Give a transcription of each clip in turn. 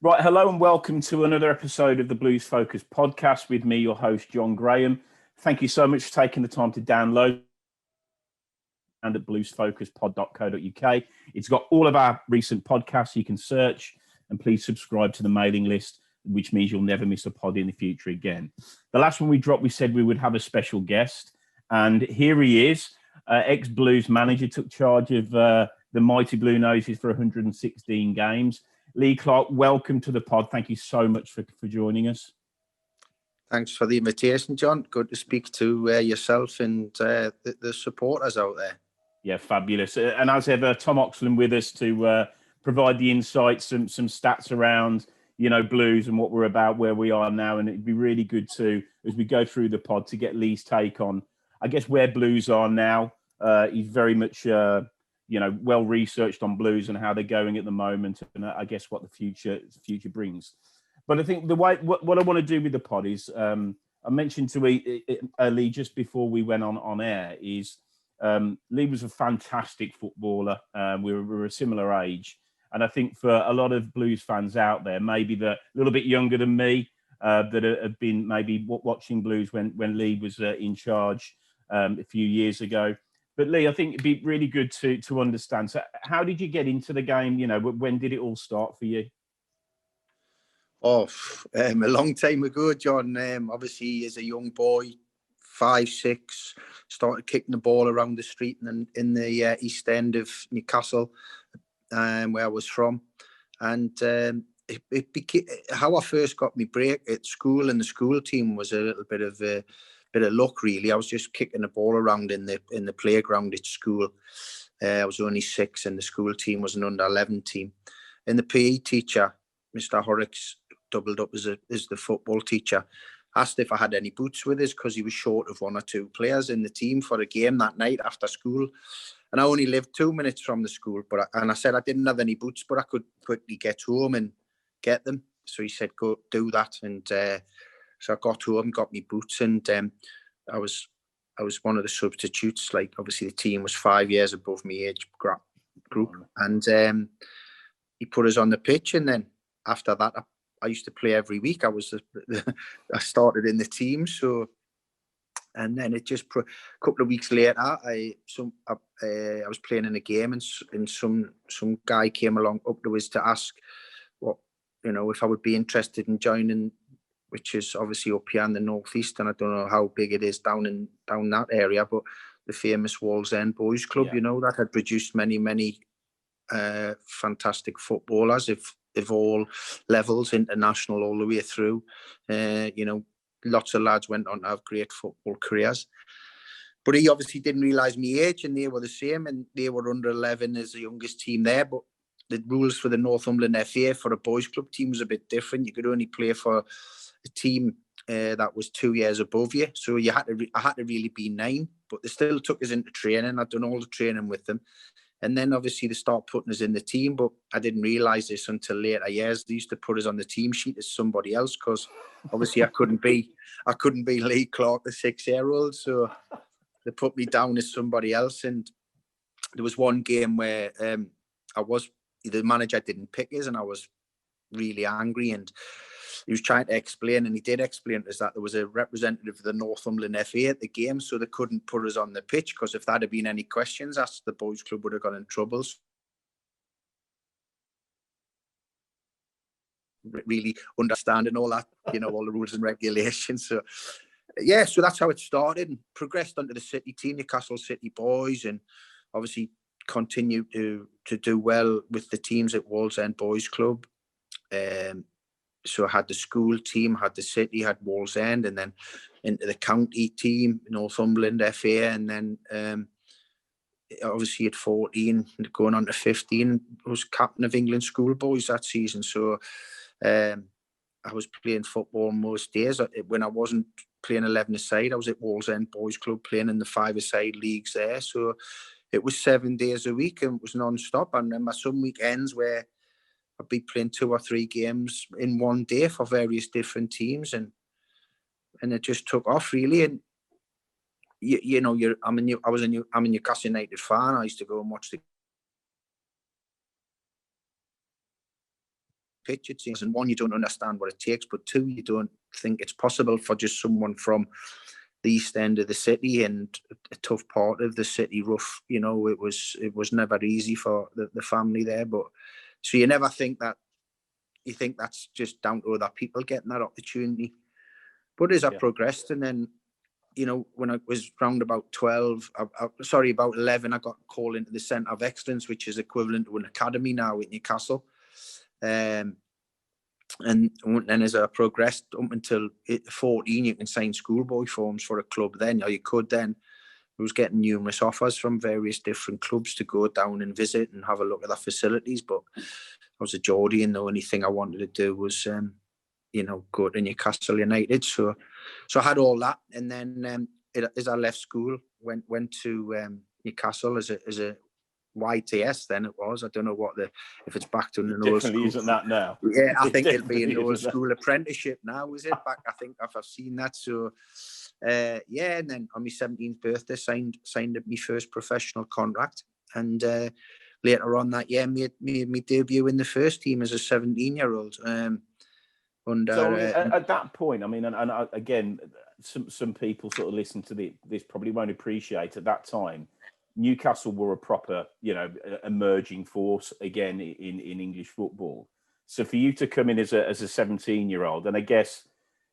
Right, hello and welcome to another episode of the Blues Focus podcast with me, your host, John Graham. Thank you so much for taking the time to download and at bluesfocuspod.co.uk. It's got all of our recent podcasts you can search, and please subscribe to the mailing list, which means you'll never miss a pod in the future again. The last one we dropped, we said we would have a special guest, and here he is. Ex-Blues manager, took charge of the mighty Blue Noses for 116 games. Lee Clark, welcome to the pod. Thank you so much for joining us. Thanks for the invitation, John. Good to speak to yourself and the supporters out there. Yeah, fabulous. And as ever, Tom Oxland with us to provide the insights, some stats around, Blues and what we're about, where we are now. And it'd be really good to, as we go through the pod, to get Lee's take on, I guess, where Blues are now. He's very much, well researched on Blues and how they're going at the moment, and I guess what the future brings. But I think what I want to do with the pod is, I mentioned to Lee just before we went on air, is Lee was a fantastic footballer. We were a similar age. And I think for a lot of Blues fans out there, maybe a little bit younger than me, that have been maybe watching Blues when Lee was in charge a few years ago. But Lee, I think it'd be really good to understand. So how did you get into the game? When did it all start for you? A long time ago, John. Obviously, as a young boy, 5, 6, started kicking the ball around the street and in the east end of Newcastle, where I was from. And it became how I first got my break at school, and the school team was a little bit of luck, really. I was just kicking the ball around in the playground at school. I was only 6, and the school team was an under-11 team. And the PE teacher, Mr. Horrocks, doubled up as the football teacher, asked if I had any boots with us because he was short of 1 or 2 players in the team for a game that night after school. And I only lived 2 minutes from the school, and I said I didn't have any boots, but I could quickly get home and get them. So he said, go do that. And so I got home, got me boots, and I was one of the substitutes. Like, obviously the team was 5 years above my age group, and he put us on the pitch. And then after that, I used to play every week. I started in the team. So, and then it just a couple of weeks later, I was playing in a game, and some guy came along up to us to ask what, if I would be interested in joining, which is obviously up here in the northeast, and I don't know how big it is down that area, but the famous Wallsend Boys Club, that had produced many fantastic footballers of all levels, international all the way through. Lots of lads went on to have great football careers. But he obviously didn't realise my age, and they were the same, and they were under 11 as the youngest team there. But the rules for the Northumberland FA for a boys club team was a bit different. You could only play for a team that was 2 years above you. So I had to really be 9, but they still took us into training. I'd done all the training with them. And then obviously they start putting us in the team, but I didn't realise this until later years. They used to put us on the team sheet as somebody else, because obviously I couldn't be Lee Clark, the 6-year-old. So they put me down as somebody else. And there was one game where the manager didn't pick us, and I was really angry, and he was trying to explain, and he did explain to us that there was a representative of the Northumberland FA at the game, so they couldn't put us on the pitch, because if there had been any questions asked, the boys club would have got in trouble. Really understanding all that, all the rules and regulations. So yeah, so that's how it started, and progressed onto the city team, Newcastle City Boys, and obviously continued to do well with the teams at Wallsend Boys Club. So I had the school team, had the city, had Wallsend, and then into the county team, Northumberland FA, and then obviously at 14, going on to 15, I was captain of England schoolboys that season. So I was playing football most days. When I wasn't playing 11-a-side, I was at Wallsend Boys Club playing in the 5-a-side leagues there. So it was 7 days a week, and it was non-stop. And then some weekends where I'd be playing 2 or 3 games in one day for various different teams, and it just took off, really. And I'm a Newcastle United fan. I used to go and watch the pitch, it seems. And one, you don't understand what it takes, but two, you don't think it's possible for just someone from the east end of the city and a tough part of the city, rough. You know, it was never easy for the family there. But so you never think that. You think that's just down to other people getting that opportunity. But as I progressed, and then, you know, when I was round about 12, about 11, I got called into the Centre of Excellence, which is equivalent to an academy now at Newcastle. And then as I progressed up until 14, you can sign schoolboy forms for a club then, or you could then. I was getting numerous offers from various different clubs to go down and visit and have a look at their facilities. But I was a Geordie, and the only thing I wanted to do was, you know, go to Newcastle United. So I had all that. And then as I left school, went to Newcastle as a YTS then it was. I don't know if it's back to an old Definitely school. isn't that now. Yeah, I think it'd be an old school apprenticeship now, is it? Back, I think I've seen that. So and then on my 17th birthday signed up my first professional contract, and later on that year made my debut in the first team as a 17-year-old. So at that point, I mean, and again, some people sort of listen to this probably won't appreciate at that time, Newcastle were a proper, you know, emerging force again in English football. So for you to come in as a 17-year-old, and I guess,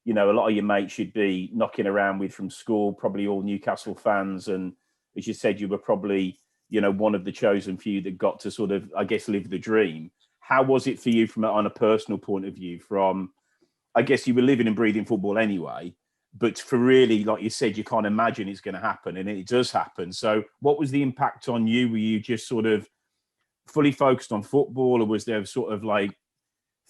you know, a lot of your mates should be knocking around with from school, probably all Newcastle fans. And as you said, you were probably, you know, one of the chosen few that got to sort of, I guess, live the dream. How was it for you on a personal point of view? From, I guess you were living and breathing football anyway, but for really, like you said, you can't imagine it's going to happen, and it does happen. So what was the impact on you? Were you just sort of fully focused on football, or was there sort of like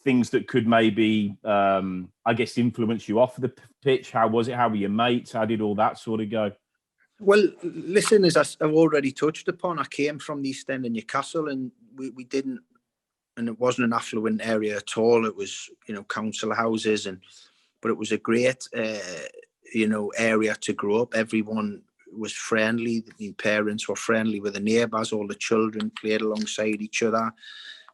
things that could maybe, I guess, influence you off the pitch? How was it? How were your mates? How did all that sort of go? Well, listen, as I've already touched upon, I came from the East End of Newcastle, and we didn't, and it wasn't an affluent area at all. It was, you know, council houses, but it was a great, you know, area to grow up. Everyone was friendly. The parents were friendly with the neighbours. All the children played alongside each other.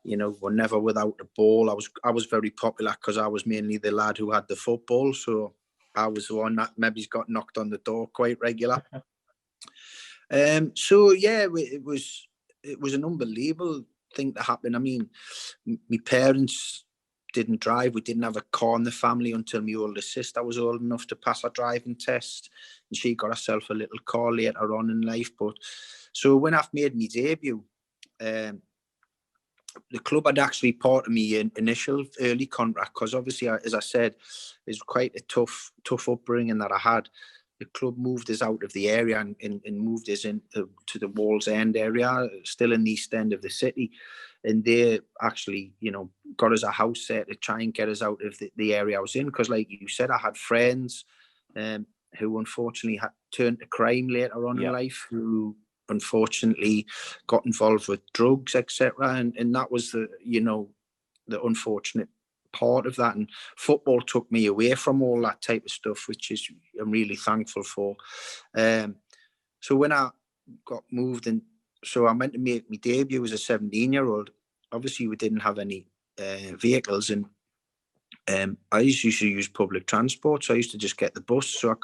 You know, were never without the ball. I was very popular because I was mainly the lad who had the football. So I was the one that maybe got knocked on the door quite regular. So yeah, it was an unbelievable thing to happen. I mean, my parents didn't drive. We didn't have a car in the family until my older sister was old enough to pass her driving test, and she got herself a little car later on in life. But so when I've made my debut, the club had actually part of me initial early contract, because obviously, as I said, it's quite a tough upbringing that I had. The club moved us out of the area and moved us into to the Wall's End area, still in the east end of the city. And they actually, you know, got us a house there to try and get us out of the area I was in. Because like you said, I had friends who unfortunately had turned to crime later on in life, who unfortunately got involved with drugs, etc. And that was the unfortunate part of that. And football took me away from all that type of stuff, which is I'm really thankful for. So when I got moved, and so I meant to make my debut as a 17-year-old. Obviously, we didn't have any vehicles, and I used to use public transport. So I used to just get the bus. So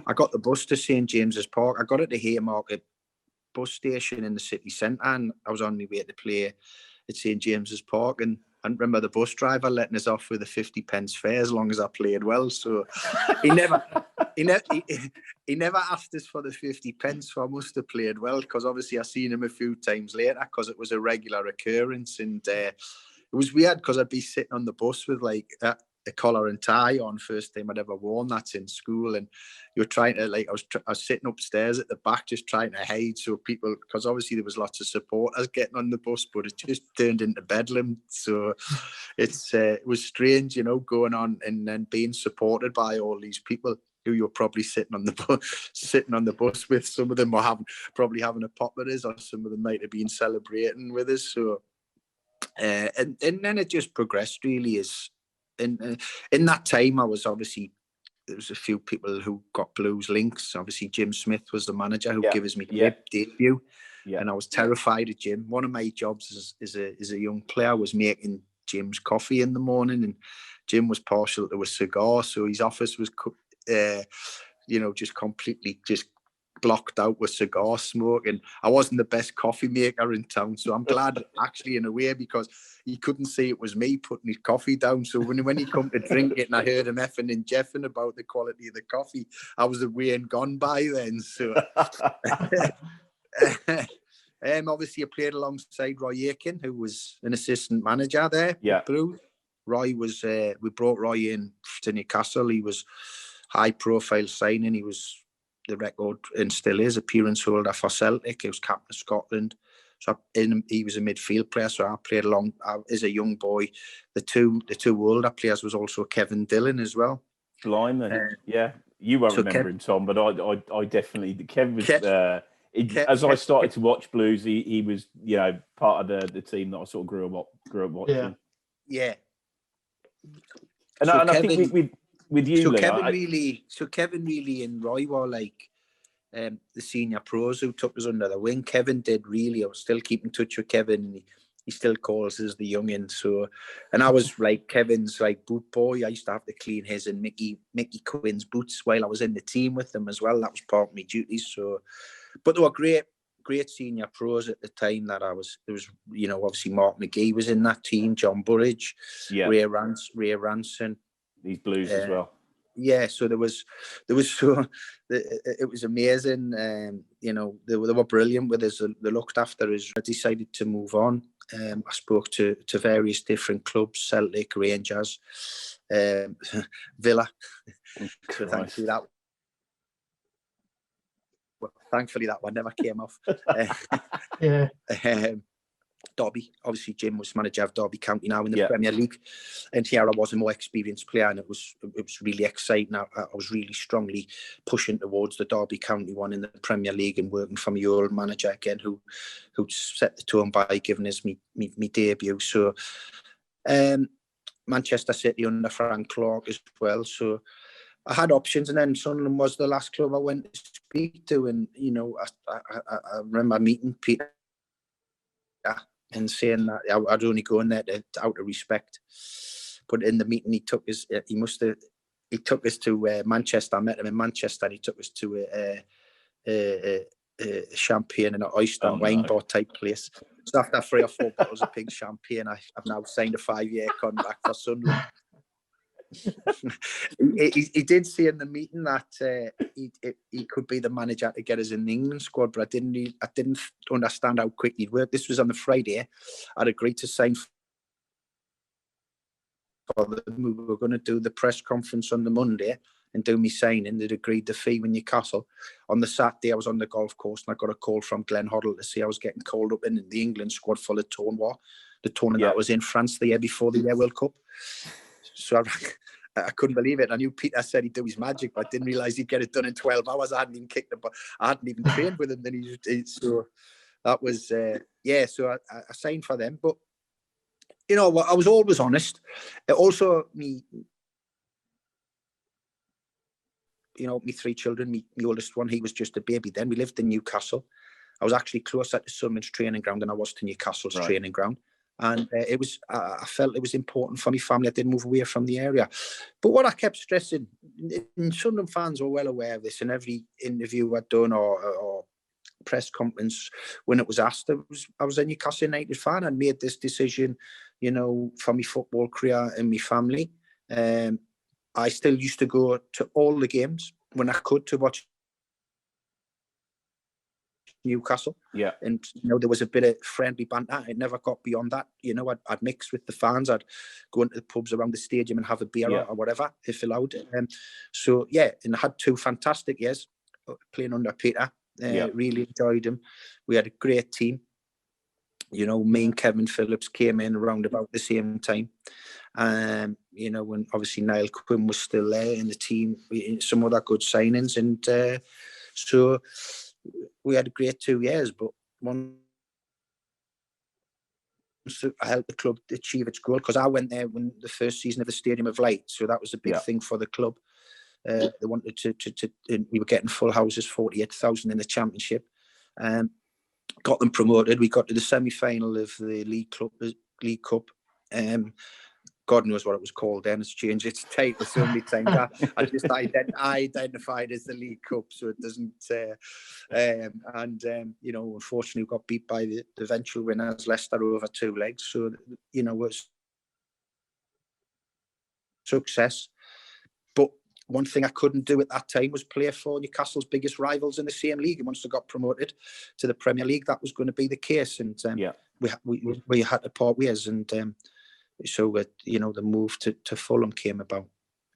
I got the bus to St James's Park. I got it to Haymarket bus station in the city centre, and I was on my way to play at St James's Park, and I remember the bus driver letting us off with a 50p fare as long as I played well. So he never asked us for the 50p, so I must have played well, because obviously I seen him a few times later, because it was a regular occurrence. And it was weird because I'd be sitting on the bus with like a collar and tie on, first time I'd ever worn that in school, and you were trying to I was sitting upstairs at the back just trying to hide, so people, because obviously there was lots of supporters getting on the bus, but it just turned into bedlam. So it was strange, you know, going on and then being supported by all these people who you're probably sitting on the bus with. Some of them were probably having a pop at us, or some of them might have been celebrating with us. So and then it just progressed really. In that time, I was obviously, there was a few people who got Blues links. Obviously, Jim Smith was the manager who gave us my debut, and I was terrified of Jim. One of my jobs as a young player was making Jim's coffee in the morning, and Jim was partial to a cigar, so his office was, just completely just blocked out with cigar smoke, and I wasn't the best coffee maker in town, so I'm glad actually in a way, because he couldn't see it was me putting his coffee down. So when he come to drink it and I heard him effing and jeffing about the quality of the coffee, I was away and gone by then. So obviously I played alongside Roy Aitken, who was an assistant manager there. Yeah. Roy was we brought Roy in to Newcastle. He was high profile signing. He was the record, and still is, appearance holder for Celtic. He was captain of Scotland. So he was a midfield player. So I played along as a young boy. The two older players was also Kevin Dillon as well. Blimey, yeah. You won't remember him, Tom, but I definitely. Kev was. As I started to watch Blues, he was part of the team that I sort of grew up watching. Yeah. And I think with you, Lee, Kevin really and Roy were like the senior pros who took us under the wing. Kevin did really. I was still keep in touch with Kevin, and he still calls us the youngin. So, and I was like Kevin's like boot boy. I used to have to clean his and Mickey Quinn's boots while I was in the team with them as well. That was part of my duties. So, but they were great senior pros at the time that I was. There was, obviously Mark McGee was in that team, John Burridge, Ray Ranson. These Blues as well. Yeah, so there was so it was amazing. They were brilliant with us. They looked after us. I decided to move on. I spoke to various different clubs: Celtic, Rangers, Villa. So thankfully that one never came off. Yeah. Derby, obviously Jim was manager of Derby County now in the Premier League, and here I was a more experienced player, and it was really exciting. I was really strongly pushing towards the Derby County one in the Premier League, and working for my old manager again, who set the tone by giving us me debut. So Manchester City under Frank Clark as well. So I had options, and then Sunderland was the last club I went to speak to, and I remember meeting Peter and saying that I'd only go in there out of respect. But in the meeting, he took us to Manchester. I met him in Manchester, and he took us to a champagne and an oyster and wine bar type place. So after 3 or 4 bottles of pink champagne, I've now signed a 5-year contract for Sunderland. he did say in the meeting that he could be the manager to get us in the England squad, but I didn't understand how quick he'd work. This was on the Friday. I'd agreed to sign for them. We were going to do the press conference on the Monday and do me signing. They'd agreed the fee with Newcastle. On the Saturday, I was on the golf course, and I got a call from Glenn Hoddle to say I was getting called up in the England squad for the tournament that was in France the year before the World Cup. So I couldn't believe it. I knew Peter said he'd do his magic, but I didn't realise he'd get it done in 12 hours. I hadn't even kicked him, but I hadn't even trained with him. So that was, so I signed for them. But, I was always honest. It also, me 3 children, my oldest one, he was just a baby then. We lived in Newcastle. I was actually closer to Sunderland's training ground than I was to Newcastle's training ground. And I felt it was important for my family. I didn't move away from the area. But what I kept stressing, and Sunderland fans were well aware of this in every interview I'd done or press conference when it was asked, I was a Newcastle United fan. I'd made this decision, for my football career and my family. I still used to go to all the games when I could to watch Newcastle. Yeah. And, there was a bit of friendly banter. It never got beyond that. I'd mix with the fans. I'd go into the pubs around the stadium and have a beer or whatever, if allowed. And I had 2 fantastic years playing under Peter. Really enjoyed him. We had a great team. Me and Kevin Phillips came in around about the same time. When obviously Niall Quinn was still there in the team, some other good signings. And so we had a great 2 years, but once I helped the club achieve its goal, because I went there when the first season of the Stadium of Light, so that was a big thing for the club. They wanted to we were getting full houses, 48,000 in the Championship. Got them promoted. We got to the semi-final of the League Cup God knows what it was called then. It's changed its title so many times. I just identified as the League Cup, so it doesn't. Unfortunately, we got beat by the eventual winners, Leicester, over 2 legs. So, it was success. But one thing I couldn't do at that time was play for Newcastle's biggest rivals in the same league. And once they got promoted to the Premier League, that was going to be the case. And we had to part ways. And so the move to Fulham came about.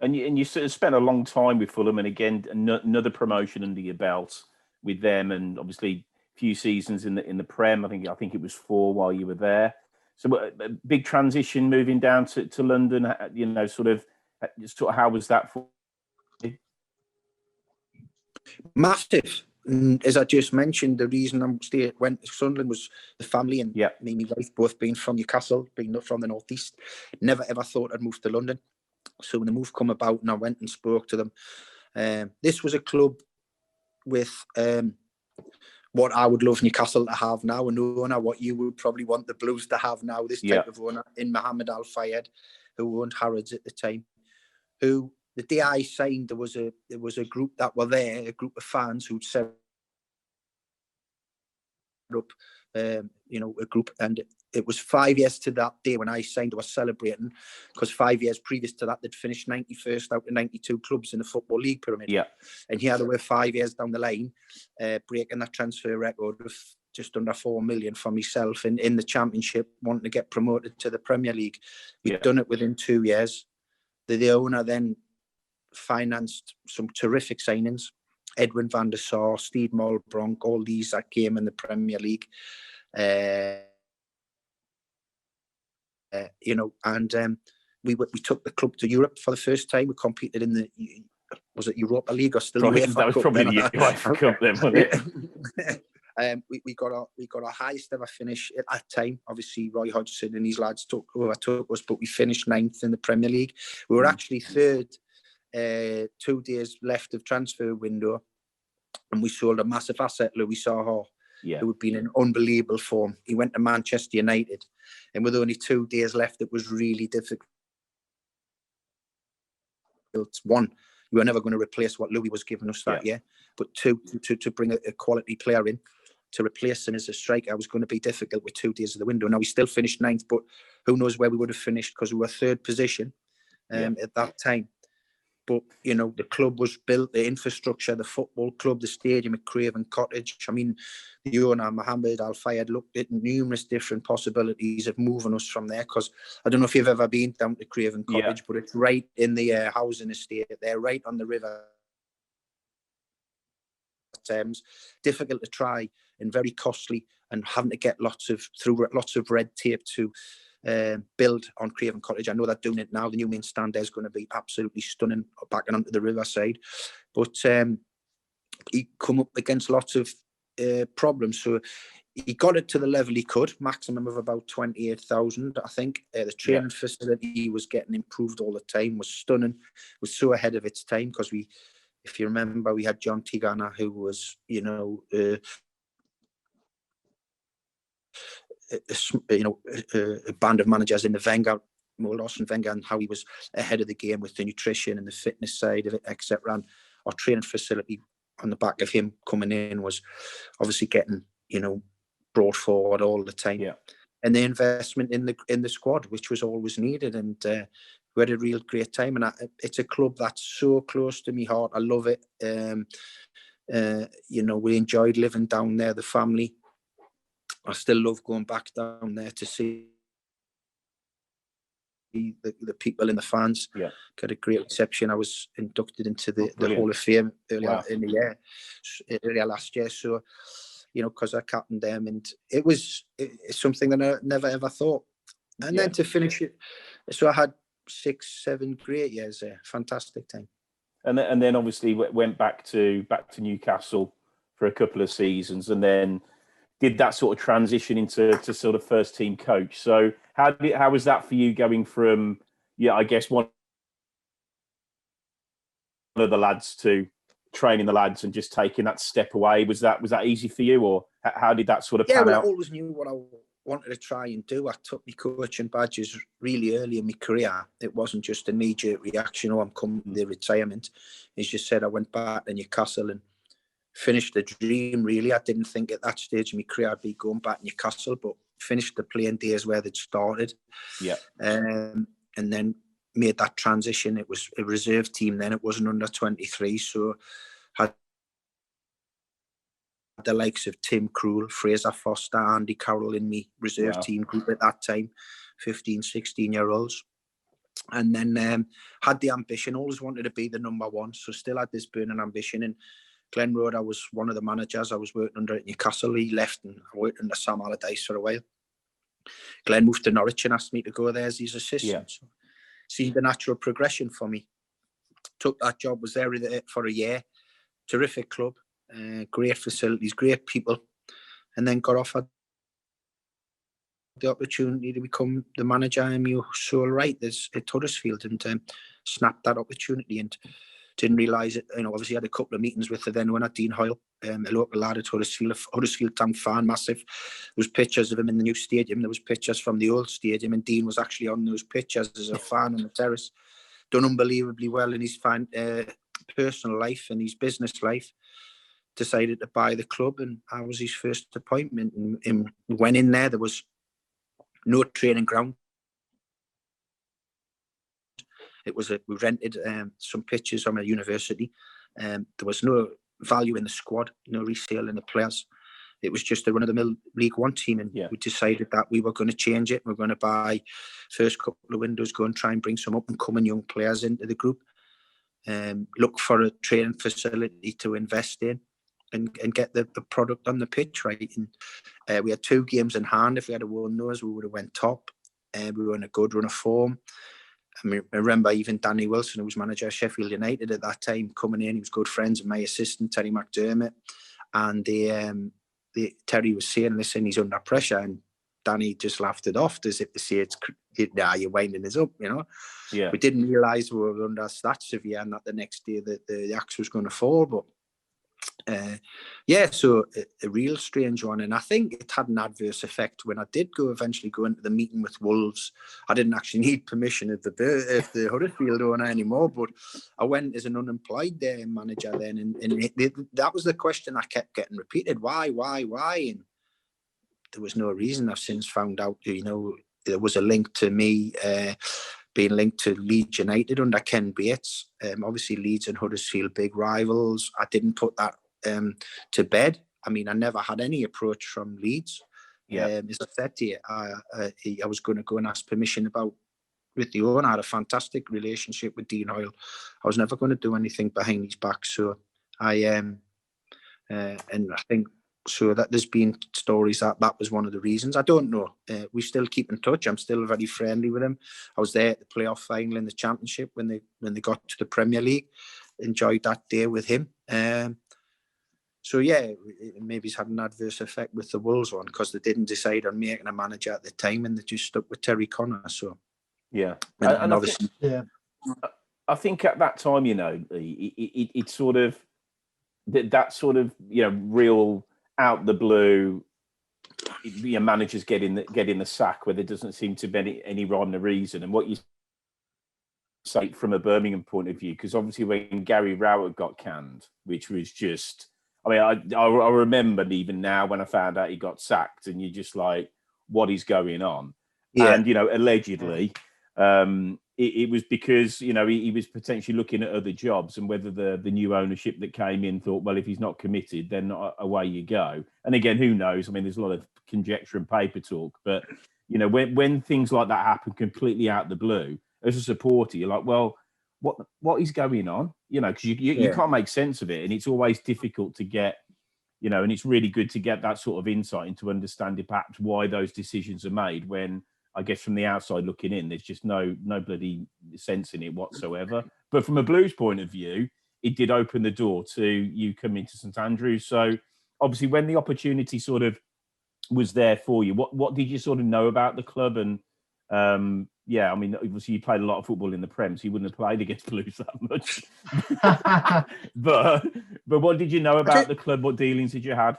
And you sort of spent a long time with Fulham, and again another promotion under your belt with them, and obviously a few seasons in the Prem. I think it was 4 while you were there. So a big transition moving down to London. Sort of how was that for you? Massive. As I just mentioned, the reason I went to Sunderland was the family, and me and my wife both being from Newcastle, being from the northeast. Never ever thought I'd move to London. So when the move come about, and I went and spoke to them, this was a club with what I would love Newcastle to have now, an owner, what you would probably want the Blues to have now, this type of owner in Mohammed Al Fayed, who owned Harrods at the time, who the day I signed, there was a group that were there, a group of fans who'd set up, a group, and it was 5 years to that day when I signed. They were celebrating because 5 years previous to that, they'd finished 91st out of 92 clubs in the Football League pyramid. Yeah. And here they were 5 years down the line, breaking that transfer record of just under 4 million for myself in the Championship, wanting to get promoted to the Premier League. We'd done it within 2 years. The owner then financed some terrific signings. Edwin van der Sar, Steve Malbronk, all these that came in the Premier League. We took the club to Europe for the first time. We competed in the, was it Europa League or still UEFA Cup? That was probably the UEFA Cup then, wasn't it? We got our highest ever finish at that time. Obviously, Roy Hodgson and his lads overtook us, but we finished 9th in the Premier League. We were actually 3rd, 2 days left of transfer window, and we sold a massive asset, Louis Saha, who had been in unbelievable form. He went to Manchester United, and with only 2 days left, it was really difficult. One, we were never going to replace what Louis was giving us that year, but two, to bring a quality player in to replace him as a striker was going to be difficult with 2 days of the window. Now, we still finished 9th, but who knows where we would have finished, because we were 3rd position at that time. But, the club was built, the infrastructure, the football club, the stadium at Craven Cottage. I mean, the owner, Mohammed Al Fayed, looked at numerous different possibilities of moving us from there, because I don't know if you've ever been down to Craven Cottage, but it's right in the housing estate. They're right on the river Thames. Difficult to try and very costly, and having to get lots of red tape to build on Craven Cottage. I know they're doing it now. The new main stand there is going to be absolutely stunning, backing onto the riverside. But he come up against lots of problems. So he got it to the level he could, maximum of about 28,000, I think. The training facility he was getting improved all the time, was stunning, was so ahead of its time, because if you remember, we had John Tigana, who was, a band of managers in the Wenger, Arsene Wenger, and how he was ahead of the game with the nutrition and the fitness side of it, etc. And our training facility on the back of him coming in was obviously getting, brought forward all the time. Yeah. And the investment in the squad, which was always needed, and we had a real great time. And it's a club that's so close to my heart. I love it. We enjoyed living down there, the family. I still love going back down there to see the people and the fans. Yeah. Got a great reception. I was inducted into the Hall of Fame earlier in the year, earlier last year. So, because I captained them, and it's something that I never ever thought. And then to finish it, so I had 6-7 great years there. Fantastic time. And then obviously went back to Newcastle for a couple of seasons, and then did that sort of transition into sort of first team coach. So how was that for you, going from I guess one of the lads to training the lads and just taking that step away? Was that easy for you, or how did that sort of pan out? I always knew what wanted to try and do. I took my coaching badges really early in my career. It wasn't just a knee-jerk reaction, I'm coming to the retirement. As you said, I went back to Newcastle and finished the dream, really. I didn't think at that stage of my career I'd be going back to Newcastle, but finished the playing days where they'd started. Yeah. And then made that transition. It was a reserve team then. It wasn't under 23, so had the likes of Tim Krul, Fraser Foster, Andy Carroll in me reserve team group at that time, 15, 16-year-olds. And then had the ambition, always wanted to be the number one, so still had this burning ambition. And Glenn Road, I was one of the managers I was working under at Newcastle. He left and I worked under Sam Allardyce for a while. Glenn moved to Norwich and asked me to go there as his assistant. So, see the natural progression for me. Took that job, was there for a year. Terrific club, great facilities, great people. And then got offered the opportunity to become the manager. And you're so right, there's at Huddersfield, and snapped that opportunity and didn't realise it. Obviously had a couple of meetings with the then winner, Dean Hoyle, a local lad at Huddersfield, a Huddersfield Town fan, massive. There was pictures of him in the new stadium. There was pictures from the old stadium, and Dean was actually on those pictures as a fan on the terrace. Done unbelievably well in his personal life and his business life. Decided to buy the club, and I was his first appointment. And went in there was no training ground. We rented some pitches from a university. There was no value in the squad, no resale in the players. It was just a run-of-the-mill League One team, and we decided that we were going to change it. We're going to buy first couple of windows, go and try and bring some up-and-coming young players into the group. Look for a training facility to invest in, and get the product on the pitch right. And we had 2 games in hand. If we had won those, we would have went top. We were in a good run of form. I remember even Danny Wilson, who was manager of Sheffield United at that time, coming in. He was good friends with my assistant, Terry McDermott. And Terry was saying, listen, he's under pressure. And Danny just laughed it off as if to say, you're winding us up, Yeah. We didn't realise we were under that severe and that the next day the axe was going to fall. But so a real strange one. And I think it had an adverse effect when I did eventually go into the meeting with Wolves. I didn't actually need permission of the Huddersfield owner anymore, but I went as an unemployed manager then, and that was the question I kept getting repeated. Why? And there was no reason. I've since found out, there was a link to me being linked to Leeds United under Ken Bates. Obviously Leeds and Huddersfield, big rivals. I didn't put that to bed. I never had any approach from Leeds. As I said to you, I was going to go and ask permission with the owner. I had a fantastic relationship with Dean Hoyle. I was never going to do anything behind his back. So and I think so that there's been stories that was one of the reasons. I don't know. We still keep in touch. I'm still very friendly with him. I was there at the playoff final in the Championship when they got to the Premier League. Enjoyed that day with him. So maybe it's had an adverse effect with the Wolves one, because they didn't decide on making a manager at the time, and they just stuck with Terry Connor. So and obviously, I think at that time, it sort of that sort of real out the blue, managers getting the sack where there doesn't seem to be any rhyme or reason. And what you say from a Birmingham point of view, because obviously when Gary Rowett got canned, which was just, I remember even now when I found out he got sacked, and you're just like, what is going on? And allegedly it was because he was potentially looking at other jobs, and whether the new ownership that came in thought, well, if he's not committed, then away you go. And again, who knows? There's a lot of conjecture and paper talk, but when things like that happen completely out the blue, as a supporter, you're like, well, what is going on? Because you can't make sense of it, and it's always difficult to get, and it's really good to get that sort of insight into understanding perhaps why those decisions are made, when I guess from the outside looking in, there's just no bloody sense in it whatsoever. But from a Blues point of view, it did open the door to you coming to St Andrews. So obviously when the opportunity sort of was there for you, what did you sort of know about the club? And obviously you played a lot of football in the Prem, so you wouldn't have played against Blues that much. but what did you know about the club? What dealings did you have?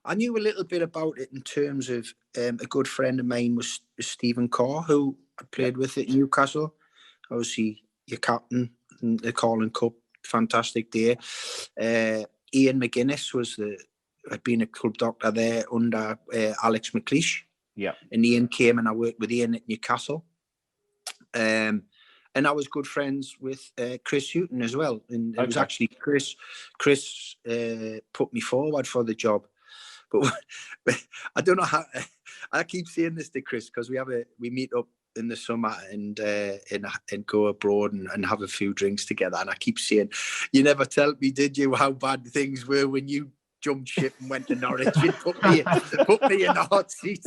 I knew a little bit about it in terms of a good friend of mine was Stephen Carr, who I played with at Newcastle. Obviously, your captain in the Carling Cup, fantastic day. Ian McGuinness had been a club doctor there under Alex McLeish. Yeah. And Ian came and I worked with Ian at Newcastle. And I was good friends with Chris Houghton as well. And it was actually Chris put me forward for the job. But I don't know how. I keep saying this to Chris because we meet up in the summer and go abroad and have a few drinks together. And I keep saying, you never tell me, did you, how bad things were when you jumped ship and went to Norwich and put me in the hot seat.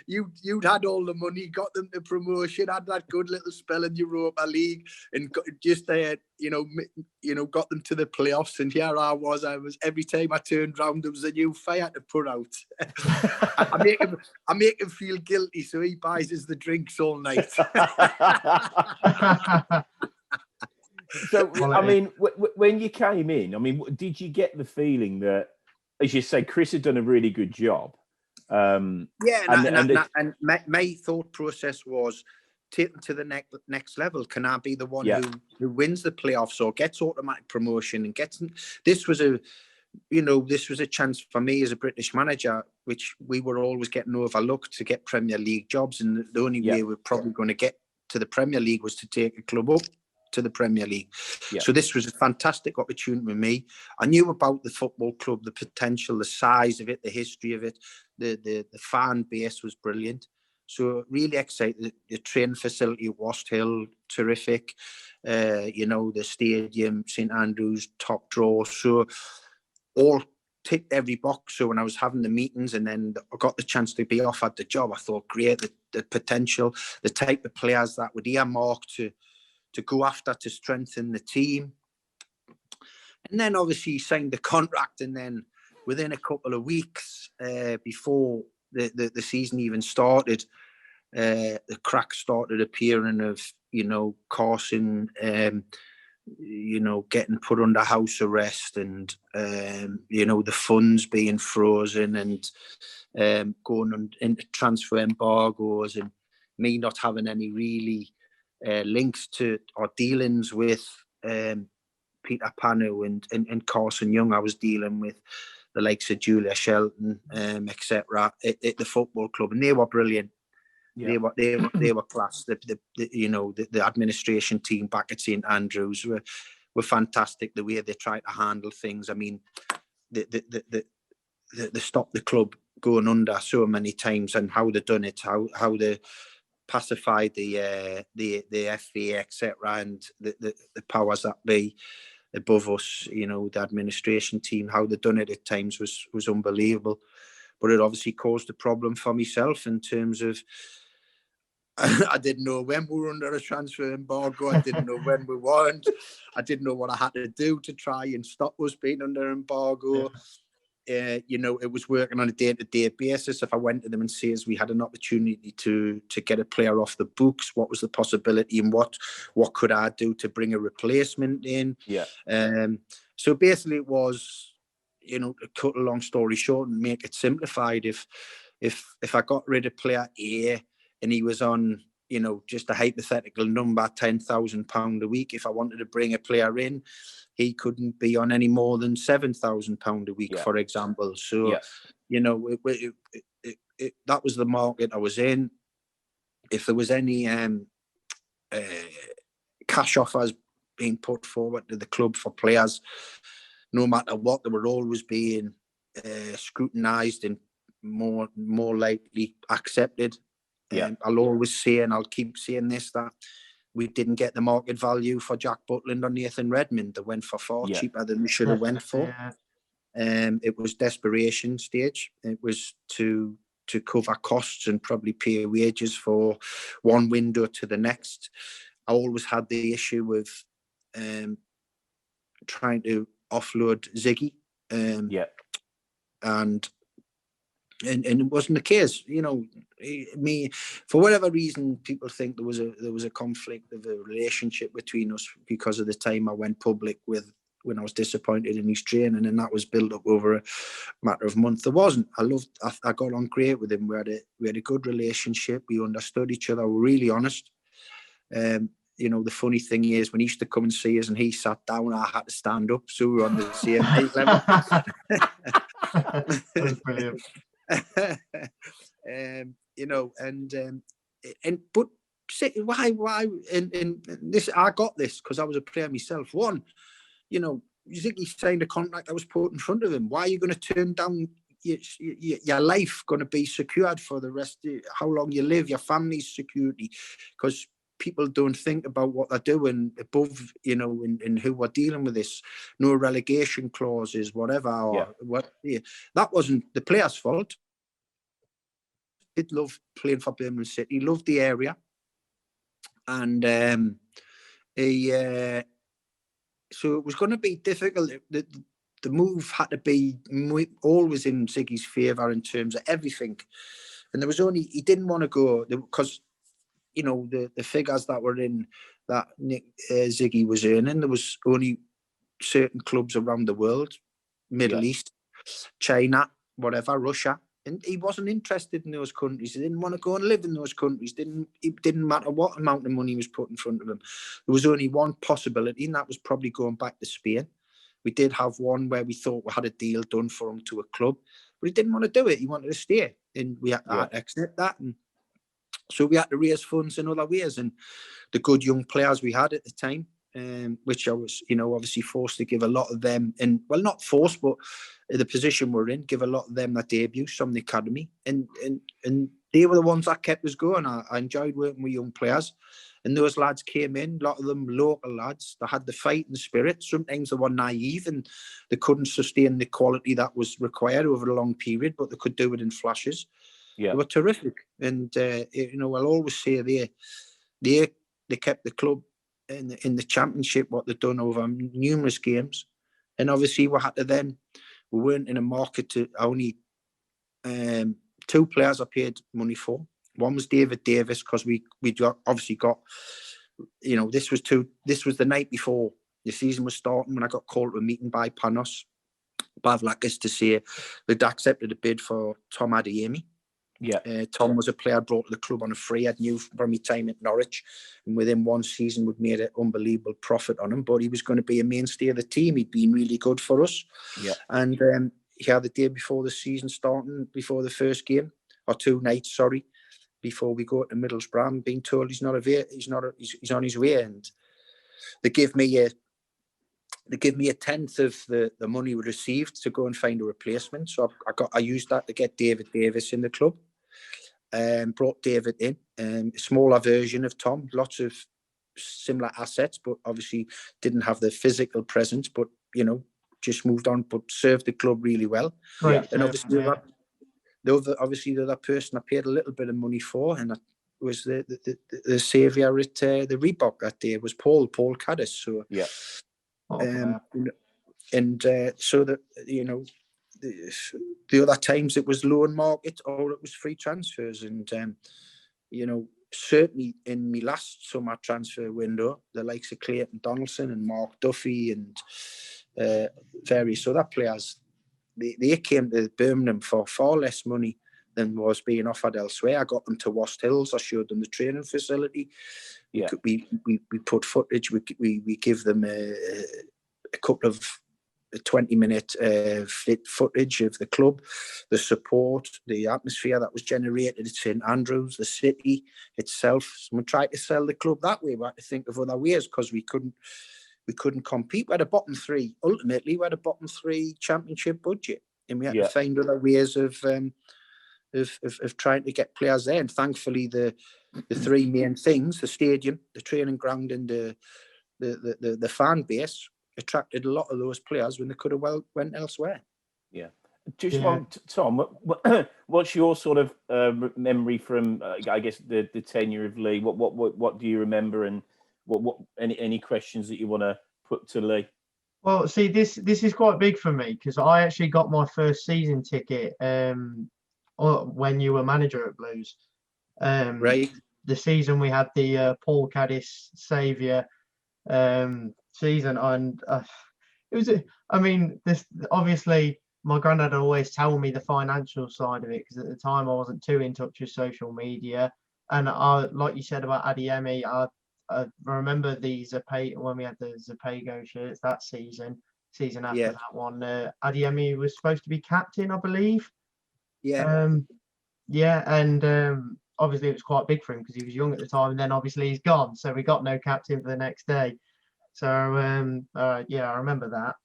You'd had all the money, got them to promotion, had that good little spell in Europa League, and just got them to the playoffs. And here I was every time I turned round, there was a new fire to put out. I make him feel guilty, so he buys us the drinks all night. So, I mean, when you came in, I mean, did you get the feeling that, as you say, Chris had done a really good job? And my thought process was, take them to the next level. Can I be the one who wins the playoffs or gets automatic promotion and gets? This was a chance for me as a British manager, which we were always getting overlooked, to get Premier League jobs, and the only way we're probably going to get to the Premier League was to take a club up to the Premier League. So this was a fantastic opportunity for me. I knew about the football club, the potential, the size of it, the history of it, the fan base was brilliant. So really excited. The training facility at Wast Hill, terrific. The stadium, St Andrews, top draw. So all ticked every box. So when I was having the meetings and then I got the chance to be offered the job, I thought, great, the potential, the type of players that would earmark to go after to strengthen the team. And then obviously signed the contract, and then within a couple of weeks before the season even started, the cracks started appearing of, Carson, getting put under house arrest, and, the funds being frozen, and going into transfer embargoes, and me not having any really links to or dealings with Peter Panu and Carson Young. I was dealing with the likes of Julia Shelton, etc. at the football club, and they were brilliant. Yeah. They were class. The administration team back at St Andrews were fantastic. The way they tried to handle things. I mean, they stopped the club going under so many times, and how they done it, how they pacified the FA, etc., and the powers that be above us, the administration team, how they done it at times was unbelievable. But it obviously caused a problem for myself in terms of I didn't know when we were under a transfer embargo. I didn't know when we weren't. I didn't know what I had to do to try and stop us being under embargo. It was working on a day-to-day basis. If I went to them and says we had an opportunity to get a player off the books, what was the possibility, and what could I do to bring a replacement in? So basically it was, to cut a long story short and make it simplified, if I got rid of player A and he was on, just a hypothetical number, £10,000 a week, if I wanted to bring a player in, he couldn't be on any more than £7,000 a week, for example. So, that was the market I was in. If there was any cash offers being put forward to the club for players, no matter what, they were always being scrutinised and more likely accepted. I'll always say, and I'll keep saying this, that we didn't get the market value for Jack Butland or Nathan Redmond. They went for far cheaper than we should have went for. It was desperation stage. It was to cover costs and probably pay wages for one window to the next. I always had the issue of trying to offload Ziggy. And it wasn't the case, me, for whatever reason, people think there was a conflict of a relationship between us because of the time I went public with when I was disappointed in his training, and that was built up over a matter of months. There wasn't. I got on great with him. We had a good relationship. We understood each other. We were really honest. You know, the funny thing is, when he used to come and see us and he sat down, I had to stand up, so we were on the same height level. That's brilliant. You know, but why and this, I got this because I was a player myself. One, you know, you think he signed a contract that was put in front of him. Why are you going to turn down your life going to be secured for the rest of how long you live, your family's security? Because people don't think about what they're doing above, you know, and who we're dealing with this. No relegation clauses, whatever. Or that wasn't the player's fault. He did love playing for Birmingham City. He loved the area. And so it was going to be difficult. The move had to be always in Ziggy's favour in terms of everything. And there was only, he didn't want to go because, you know, the figures that were in that Ziggy was earning, there was only certain clubs around the world, Middle East, China, whatever, Russia. And he wasn't interested in those countries. He didn't want to go and live in those countries. It didn't matter what amount of money was put in front of him. There was only one possibility, and that was probably going back to Spain. We did have one where we thought we had a deal done for him to a club, but he didn't want to do it. He wanted to stay, and we had to accept that. And so we had to raise funds in other ways. And the good young players we had at the time, which I was, you know, obviously forced to give a lot of them, and well, not forced, but the position we're in, give a lot of them their debuts from the academy, and they were the ones that kept us going. I enjoyed working with young players, and those lads came in, a lot of them local lads. They had the fight and spirit. Sometimes they were naive and they couldn't sustain the quality that was required over a long period, but they could do it in flashes. They were terrific, and you know, I'll always say they kept the club in the championship, what they've done over numerous games. And obviously we weren't in a market to only two players I paid money for. One was David Davis, because we obviously got, you know, this was the night before the season was starting when I got called to a meeting by Panos Pavlakis to say they'd accepted a bid for Tom Adeyemi. Tom was a player brought to the club on a free. I knew from my time at Norwich, and within one season we'd made an unbelievable profit on him, but he was going to be a mainstay of the team. He'd been really good for us. And he had the day before the season starting, before the first game, or 2 nights, sorry, before we go to Middlesbrough, being told he's on his way. And they give me a tenth of the money we received to go and find a replacement. So I used that to get David Davis in the club. Brought David in, a smaller version of Tom, lots of similar assets, but obviously didn't have the physical presence, but, you know, just moved on, but served the club really well. And obviously the other person I paid a little bit of money for, and that was the saviour at the Reebok that day, was Paul Caddis. So so that, you know, the other times it was loan market or it was free transfers. And you know, certainly in my last summer transfer window, the likes of Clayton Donaldson and Mark Duffy and various other players, they came to Birmingham for far less money than was being offered elsewhere. I got them to Wast Hills. I showed them the training facility. We put footage. We give them a couple of 20-minute footage of the club, the support, the atmosphere that was generated at St Andrews, the city itself. Someone tried to sell the club that way. We had to think of other ways because we couldn't compete. We had a bottom three. Ultimately, we had a bottom 3 championship budget, and we had to find other ways of trying to get players there. And thankfully, the 3 main things: the stadium, the training ground, and the fan base, attracted a lot of those players when they could have went elsewhere. Tom, what's your sort of memory from I guess the tenure of Lee? What do you remember, and what any questions that you want to put to Lee? Well, see, this is quite big for me because I actually got my first season ticket when you were manager at Blues. Right. The season we had the Paul Caddis saviour season, and it was. I mean, this obviously my granddad always tell me the financial side of it because at the time I wasn't too in touch with social media, and I, like you said about Adeyemi, I remember the Zapay when we had the Zapego shirts that season after Yeah, that one. Adeyemi was supposed to be captain, I believe. yeah. Yeah, and obviously it was quite big for him because he was young at the time. And then obviously he's gone, so we got no captain for the next day. So yeah, I remember that.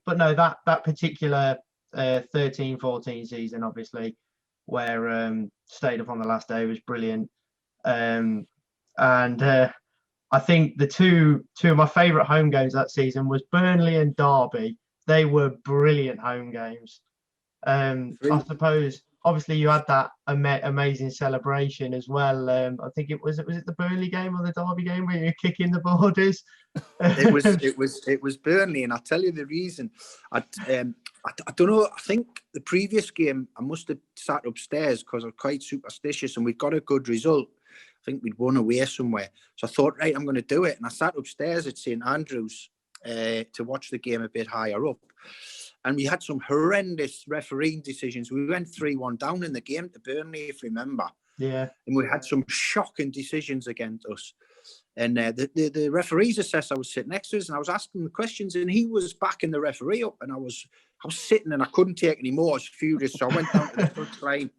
But no, that particular 13-14 season, obviously, where stayed up on the last day was brilliant. And I think the two of my favourite home games that season was Burnley and Derby. They were brilliant home games. I suppose obviously you had that amazing celebration as well. I think it was the Burnley game or the Derby game where you're kicking the borders. It was Burnley, and I'll tell you the reason. I don't know. I think the previous game I must have sat upstairs because I'm quite superstitious, and we'd got a good result. I think we'd won away somewhere, so I thought, right, I'm going to do it. And I sat upstairs at St Andrews to watch the game a bit higher up. And we had some horrendous refereeing decisions. We went 3-1 down in the game to Burnley, if you remember. Yeah. And we had some shocking decisions against us. And the referee's assessor was sitting next to us, and I was asking him the questions, and he was backing the referee up. And I was sitting, and I couldn't take any more. I was furious, so I went down to the touchline.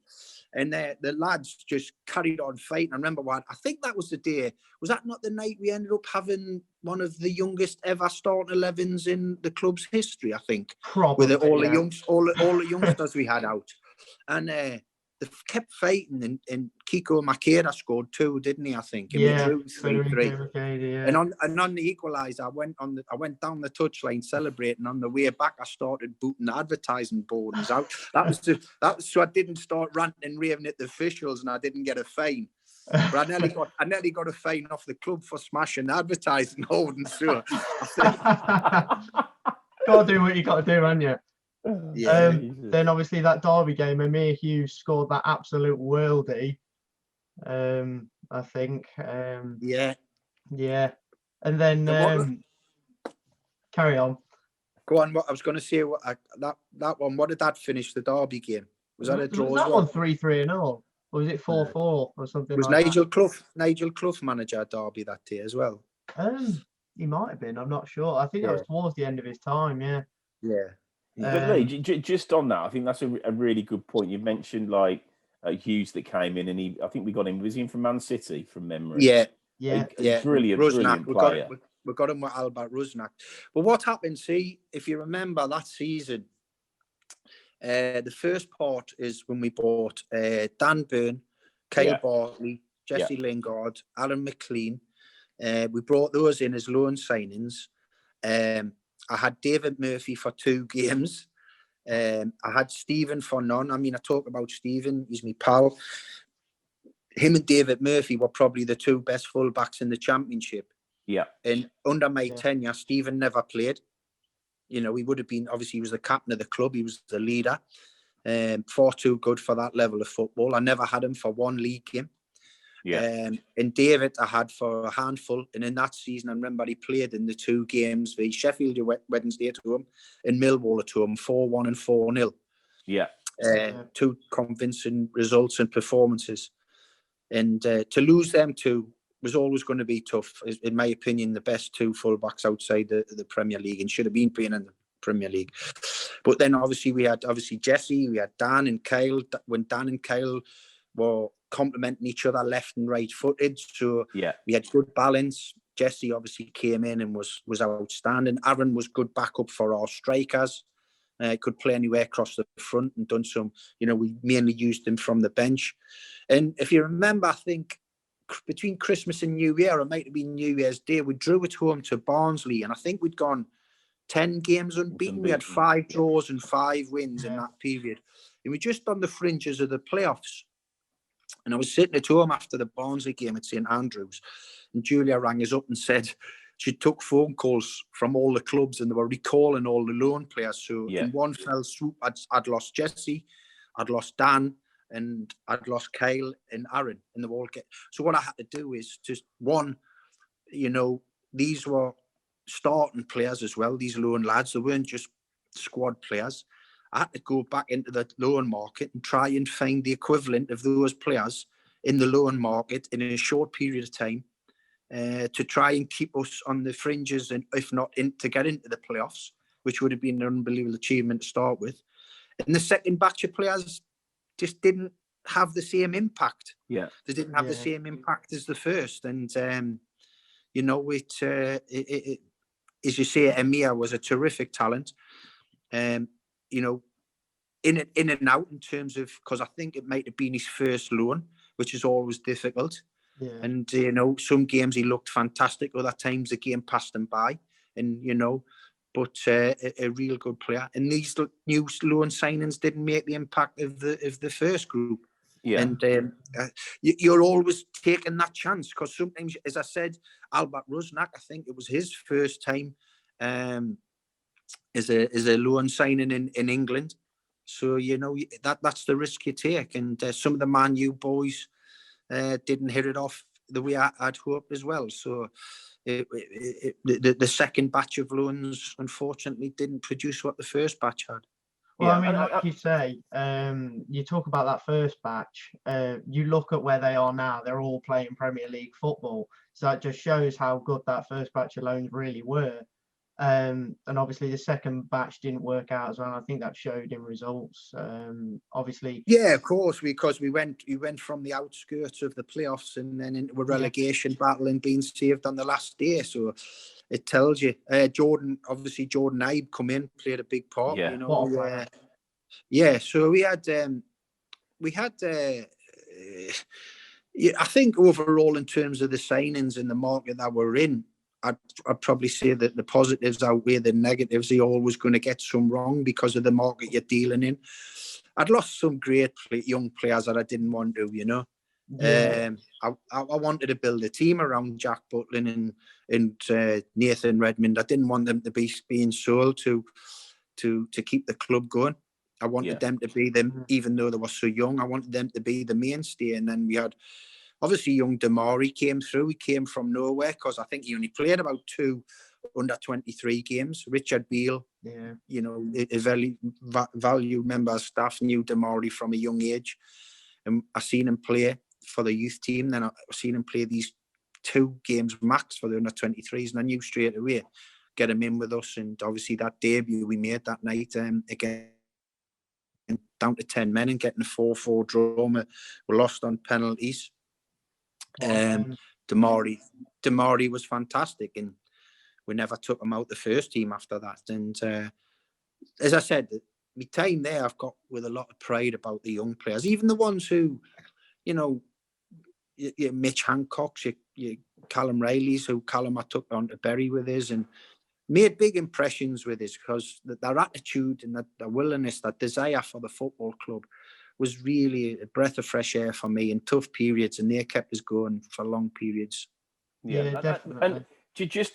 And the lads just carried on fighting. I remember I think that was the day. Was that not the night we ended up having one of the youngest ever starting 11s in the club's history? I think. Probably, with all the youngsters we had out, and they kept fighting. And Kiko Makeda scored 2, didn't he? I think. And we drew 3-3. Yeah. And on the equaliser, I went down the touchline celebrating. On the way back, I started booting the advertising boards out. That was so I didn't start ranting and raving at the officials, and I didn't get a fine. But I nearly got a fine off the club for smashing the advertising holding. So gotta do what you gotta do, haven't you? Yeah. Then obviously that Derby game, Amir Hughes scored that absolute worldie. I think. Yeah. And then carry on. Go on. What I was going to say, that one. What did that finish? The Derby game, was that a draw? Was that one 3-3 all? Or was it 4-4 or something? Was like Nigel Clough manager at Derby that day as well? He might have been. I'm not sure. I think that was towards the end of his time. Yeah. But Lee, just on that, I think that's a really good point. You mentioned like Hughes that came in, and I think we got him. Was he in from Man City from memory? Yeah. Brilliant Rusnak, player. We got him with Albert Rusnak. But what happened? See, if you remember that season, the first part is when we bought Dan Byrne, Kyle Bartley, Jesse Lingard, Aaron McLean. We brought those in as loan signings. I had David Murphy for 2 games. I had Stephen for none. I mean, I talk about Stephen, he's my pal. Him and David Murphy were probably the 2 best fullbacks in the championship. Yeah. And under my tenure, Stephen never played. You know, he would have been, obviously, he was the captain of the club. He was the leader. Far too good for that level of football. I never had him for 1 league game. Yeah. And David I had for a handful. And in that season, I remember he played in the 2 games, the Sheffield Wednesday to him and Millwall to him, 4-1 and 4-0. Yeah. 2 convincing results and performances. And to lose them 2 was always going to be tough. In my opinion, the best 2 fullbacks outside the Premier League, and should have been playing in the Premier League. But then obviously we had Jesse, we had Dan and Kyle. When Dan and Kyle were complementing each other left and right footed, so we had good balance. Jesse obviously came in and was outstanding. Aaron was good backup for our strikers. Could play anywhere across the front and done some, we mainly used him from the bench. And if you remember, I think between Christmas and New Year, it might have been New Year's Day, we drew it home to Barnsley, and I think we'd gone 10 games unbeaten. We had 5 draws and 5 wins in that period. And we're just on the fringes of the playoffs. And I was sitting at home after the Barnsley game at St Andrews, and Julia rang us up and said she took phone calls from all the clubs, and they were recalling all the loan players. So in one fell swoop, I'd lost Jesse, I'd lost Dan, and I'd lost Kyle and Aaron, and they all get. So what I had to do is just these were starting players as well, these loan lads. They weren't just squad players. I had to go back into the loan market and try and find the equivalent of those players in the loan market in a short period of time to try and keep us on the fringes, and if not to get into the playoffs, which would have been an unbelievable achievement to start with. And the second batch of players just didn't have the same impact. Yeah, they didn't have the same impact as the first. And you know, it as you say, Emir was a terrific talent. You know, in and out in terms of, because I think it might have been his first loan, which is always difficult. Yeah. And you know, some games he looked fantastic, other times the game passed him by. And you know, but a real good player. And these new loan signings didn't make the impact of the first group. Yeah. And you're always taking that chance, because sometimes, as I said, Albert Rusnak, I think it was his first time as a loan signing in England. So you know, that's the risk you take. And some of the Man U boys didn't hit it off the way I'd hoped as well. So the second batch of loans, unfortunately, didn't produce what the first batch had. Well, I mean, like you say, you talk about that first batch. You look at where they are now; they're all playing Premier League football. So that just shows how good that first batch of loans really were. And obviously, the second batch didn't work out as well. I think that showed in results. Obviously, yeah, of course, because we went from the outskirts of the playoffs and then into a relegation battle and being saved on the last day. So it tells you. Jordan Ibe come in, played a big part. Yeah. You know, yeah. So we had. I think overall, in terms of the signings and the market that we're in, I'd probably say that the positives outweigh the negatives. You're always going to get some wrong because of the market you're dealing in. I'd lost some great young players that I didn't want to, you know. Yeah. I wanted to build a team around Jack Bolton and Nathan Redmond. I didn't want them to be being sold to keep the club going. I wanted them to be them, even though they were so young. I wanted them to be the mainstay. And then we had, obviously, young Damari came through. He came from nowhere, because I think he only played about 2 under-23 games. Richard Beale, you know, a very valued member of staff, knew Damari from a young age. And I seen him play for the youth team. Then I seen him play these 2 games max for the under-23s. And I knew straight away, get him in with us. And obviously that debut we made that night again, down to 10 men and getting a 4-4 draw. We lost on penalties. Damari was fantastic, and we never took him out the first team after that. And as I said, my time there, I've got with a lot of pride about the young players, even the ones who, you know, your Mitch Hancocks, your Callum Riley's, who Callum I took on to Bury with us and made big impressions with us, because their attitude and their willingness, that desire for the football club was really a breath of fresh air for me in tough periods, and they kept us going for long periods. Yeah, definitely. And just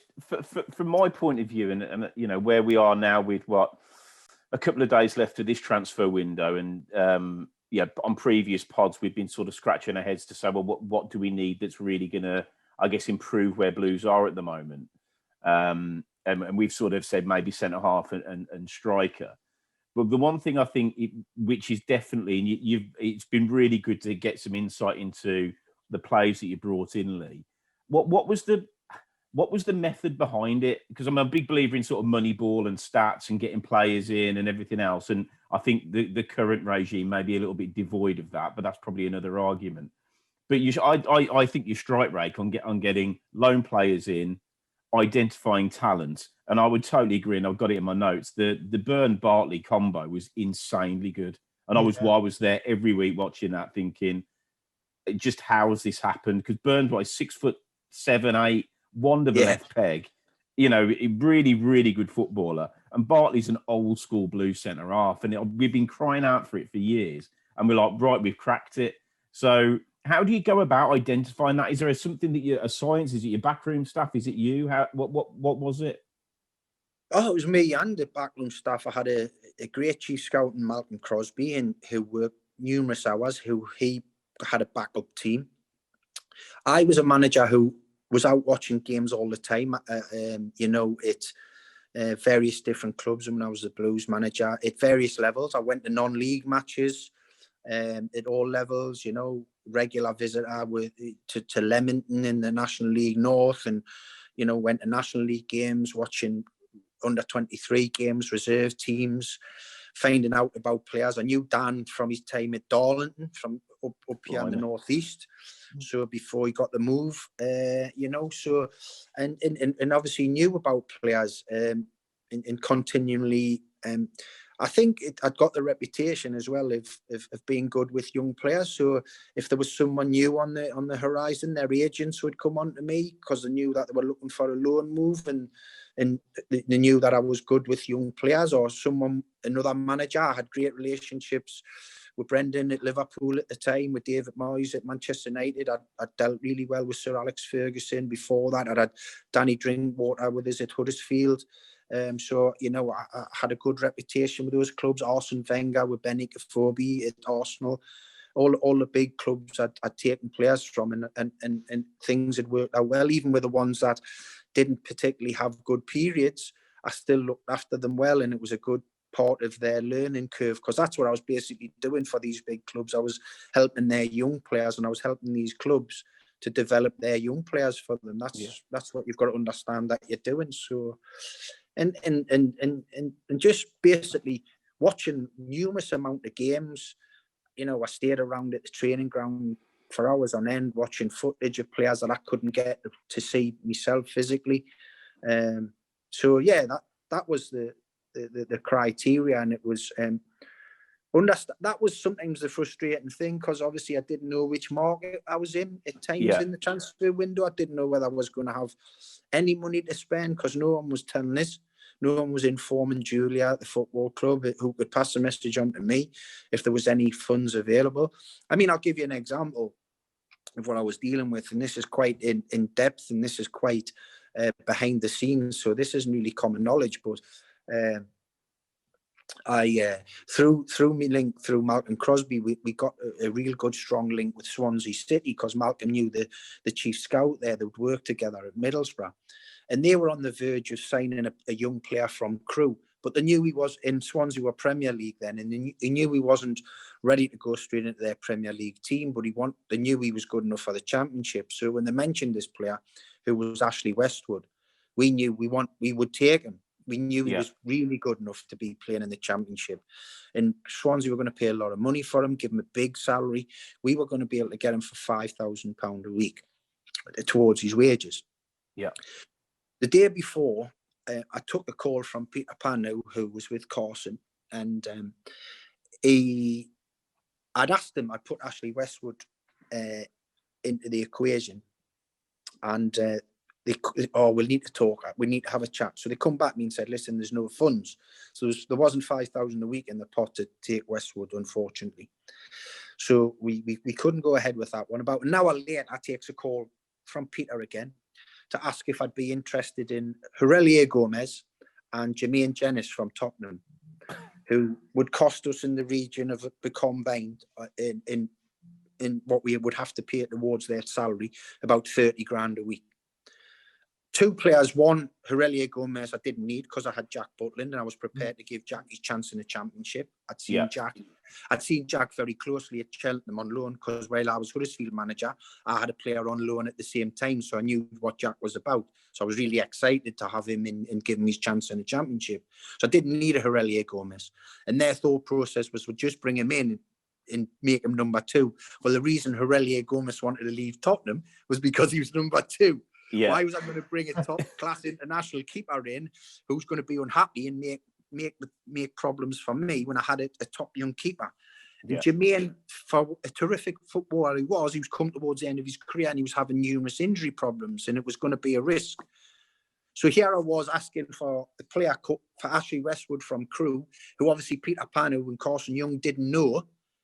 from my point of view, and you know, where we are now with a couple of days left of this transfer window, and on previous pods we've been sort of scratching our heads to say, well, what do we need that's really going to, I guess, improve where Blues are at the moment. And we've sort of said maybe centre half and striker. But the one thing I think, which is definitely, and it's been really good to get some insight into the players that you brought in, Lee. What was the method behind it? Because I'm a big believer in sort of money ball and stats and getting players in and everything else. And I think the current regime may be a little bit devoid of that, but that's probably another argument. But I think your strike rate on getting loan players in, identifying talent, and I would totally agree, and I've got it in my notes, the Burn-Bartley combo was insanely good. And I was there every week watching that, thinking, just how has this happened? Because Burns was 6'7", 8", wonder the left peg, you know, a really, really good footballer. And Bartley's an old school blue centre half, and we've been crying out for it for years. And we're like, right, we've cracked it. So how do you go about identifying that? Is there something that a science? Is it your backroom staff? Is it you? What was it? Oh, it was me and the backroom staff. I had a great chief scout in Malcolm Crosby, and who worked numerous hours, he had a backup team. I was a manager who was out watching games all the time. It's various different clubs. And when I was the Blues manager, at various levels, I went to non-league matches at all levels. Regular visitor to Leamington in the National League North, and went to National League games, watching under 23 games, reserve teams, finding out about players. I knew Dan from his time at Darlington, from up here in the northeast. So before he got the move, so and obviously knew about players and continually. I think I'd got the reputation as well of being good with young players. So if there was someone new on the horizon, their agents would come on to me because they knew that they were looking for a loan move, and they knew that I was good with young players. Or another manager, I had great relationships with Brendan at Liverpool at the time, with David Moyes at Manchester United. I dealt really well with Sir Alex Ferguson. Before that, I had Danny Drinkwater with us at Huddersfield. So, I had a good reputation with those clubs. Arsene Wenger with Benny Kofobi at Arsenal. All the big clubs I'd taken players from, and things had worked out well. Even with the ones that didn't particularly have good periods, I still looked after them well, and it was a good part of their learning curve, because that's what I was basically doing for these big clubs. I was helping their young players, and I was helping these clubs to develop their young players for them. That's what you've got to understand that you're doing. So, and just basically watching numerous amount of games. I stayed around at the training ground for hours on end, watching footage of players that I couldn't get to see myself physically. So yeah, that was the criteria, and it was that was sometimes the frustrating thing, because obviously I didn't know which market I was in at times in the transfer window. I didn't know whether I was going to have any money to spend, because no one was telling us. No one was informing Julia at the football club who could pass the message on to me if there was any funds available. I mean, I'll give you an example of what I was dealing with, and this is quite in depth, and this is quite behind the scenes, so this isn't really common knowledge, but I through me link through Malcolm Crosby, we got a real good strong link with Swansea City, because Malcolm knew the chief scout there. They would work together at Middlesbrough, and they were on the verge of signing a young player from Crewe, but they knew he was in Swansea were Premier League then, and they knew he wasn't ready to go straight into their Premier League team, but they knew he was good enough for the Championship. So when they mentioned this player, who was Ashley Westwood, we knew we would take him. We knew he was really good enough to be playing in the Championship. And Swansea were going to pay a lot of money for him, give him a big salary. We were going to be able to get him for £5,000 a week towards his wages. Yeah. The day before, I took a call from Peter Panu, who was with Carson, and I'd asked him, I'd put Ashley Westwood into the equation, and we'll need to talk. We need to have a chat. So they come back to me and said, listen, there's no funds. So there wasn't 5,000 a week in the pot to take Westwood, unfortunately. So we couldn't go ahead with that one. About an hour later, I takes a call from Peter again to ask if I'd be interested in Aurelien Gomez and Jermaine Jenas from Tottenham, who would cost us in the region of the combined in what we would have to pay towards their salary, about 30 grand a week. Two players, one, Aurelien Gomez, I didn't need because I had Jack Butland, and I was prepared to give Jack his chance in the Championship. I'd seen Jack very closely at Cheltenham on loan, because while I was Huddersfield manager, I had a player on loan at the same time, so I knew what Jack was about. So I was really excited to have him and give him his chance in the Championship. So I didn't need a Aurelien Gomez. And their thought process was, we'll just bring him in and make him number two. Well, the reason Aurelien Gomez wanted to leave Tottenham was because he was number two. Yeah. Why was I going to bring a top-class international keeper in who's going to be unhappy and make problems for me when I had a top young keeper? Yeah. And Jermaine, for a terrific footballer he was come towards the end of his career, and he was having numerous injury problems, and it was going to be a risk. So here I was asking for a player for Ashley Westwood from Crewe, who obviously Peter Panu and Carson Young didn't know.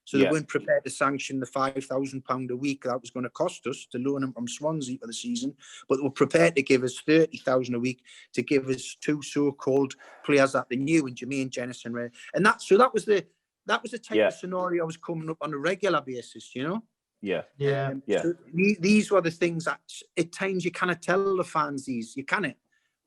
So they weren't prepared to sanction the £5,000 a week that was going to cost us to loan him from Swansea for the season, but they were prepared to give us £30,000 a week to give us two so-called players that they knew, in Jermaine Jenas and Ray. And that was the type of scenario I was coming up on a regular basis, you know. Yeah. So these were the things that at times you kind of tell the fans these. You can't.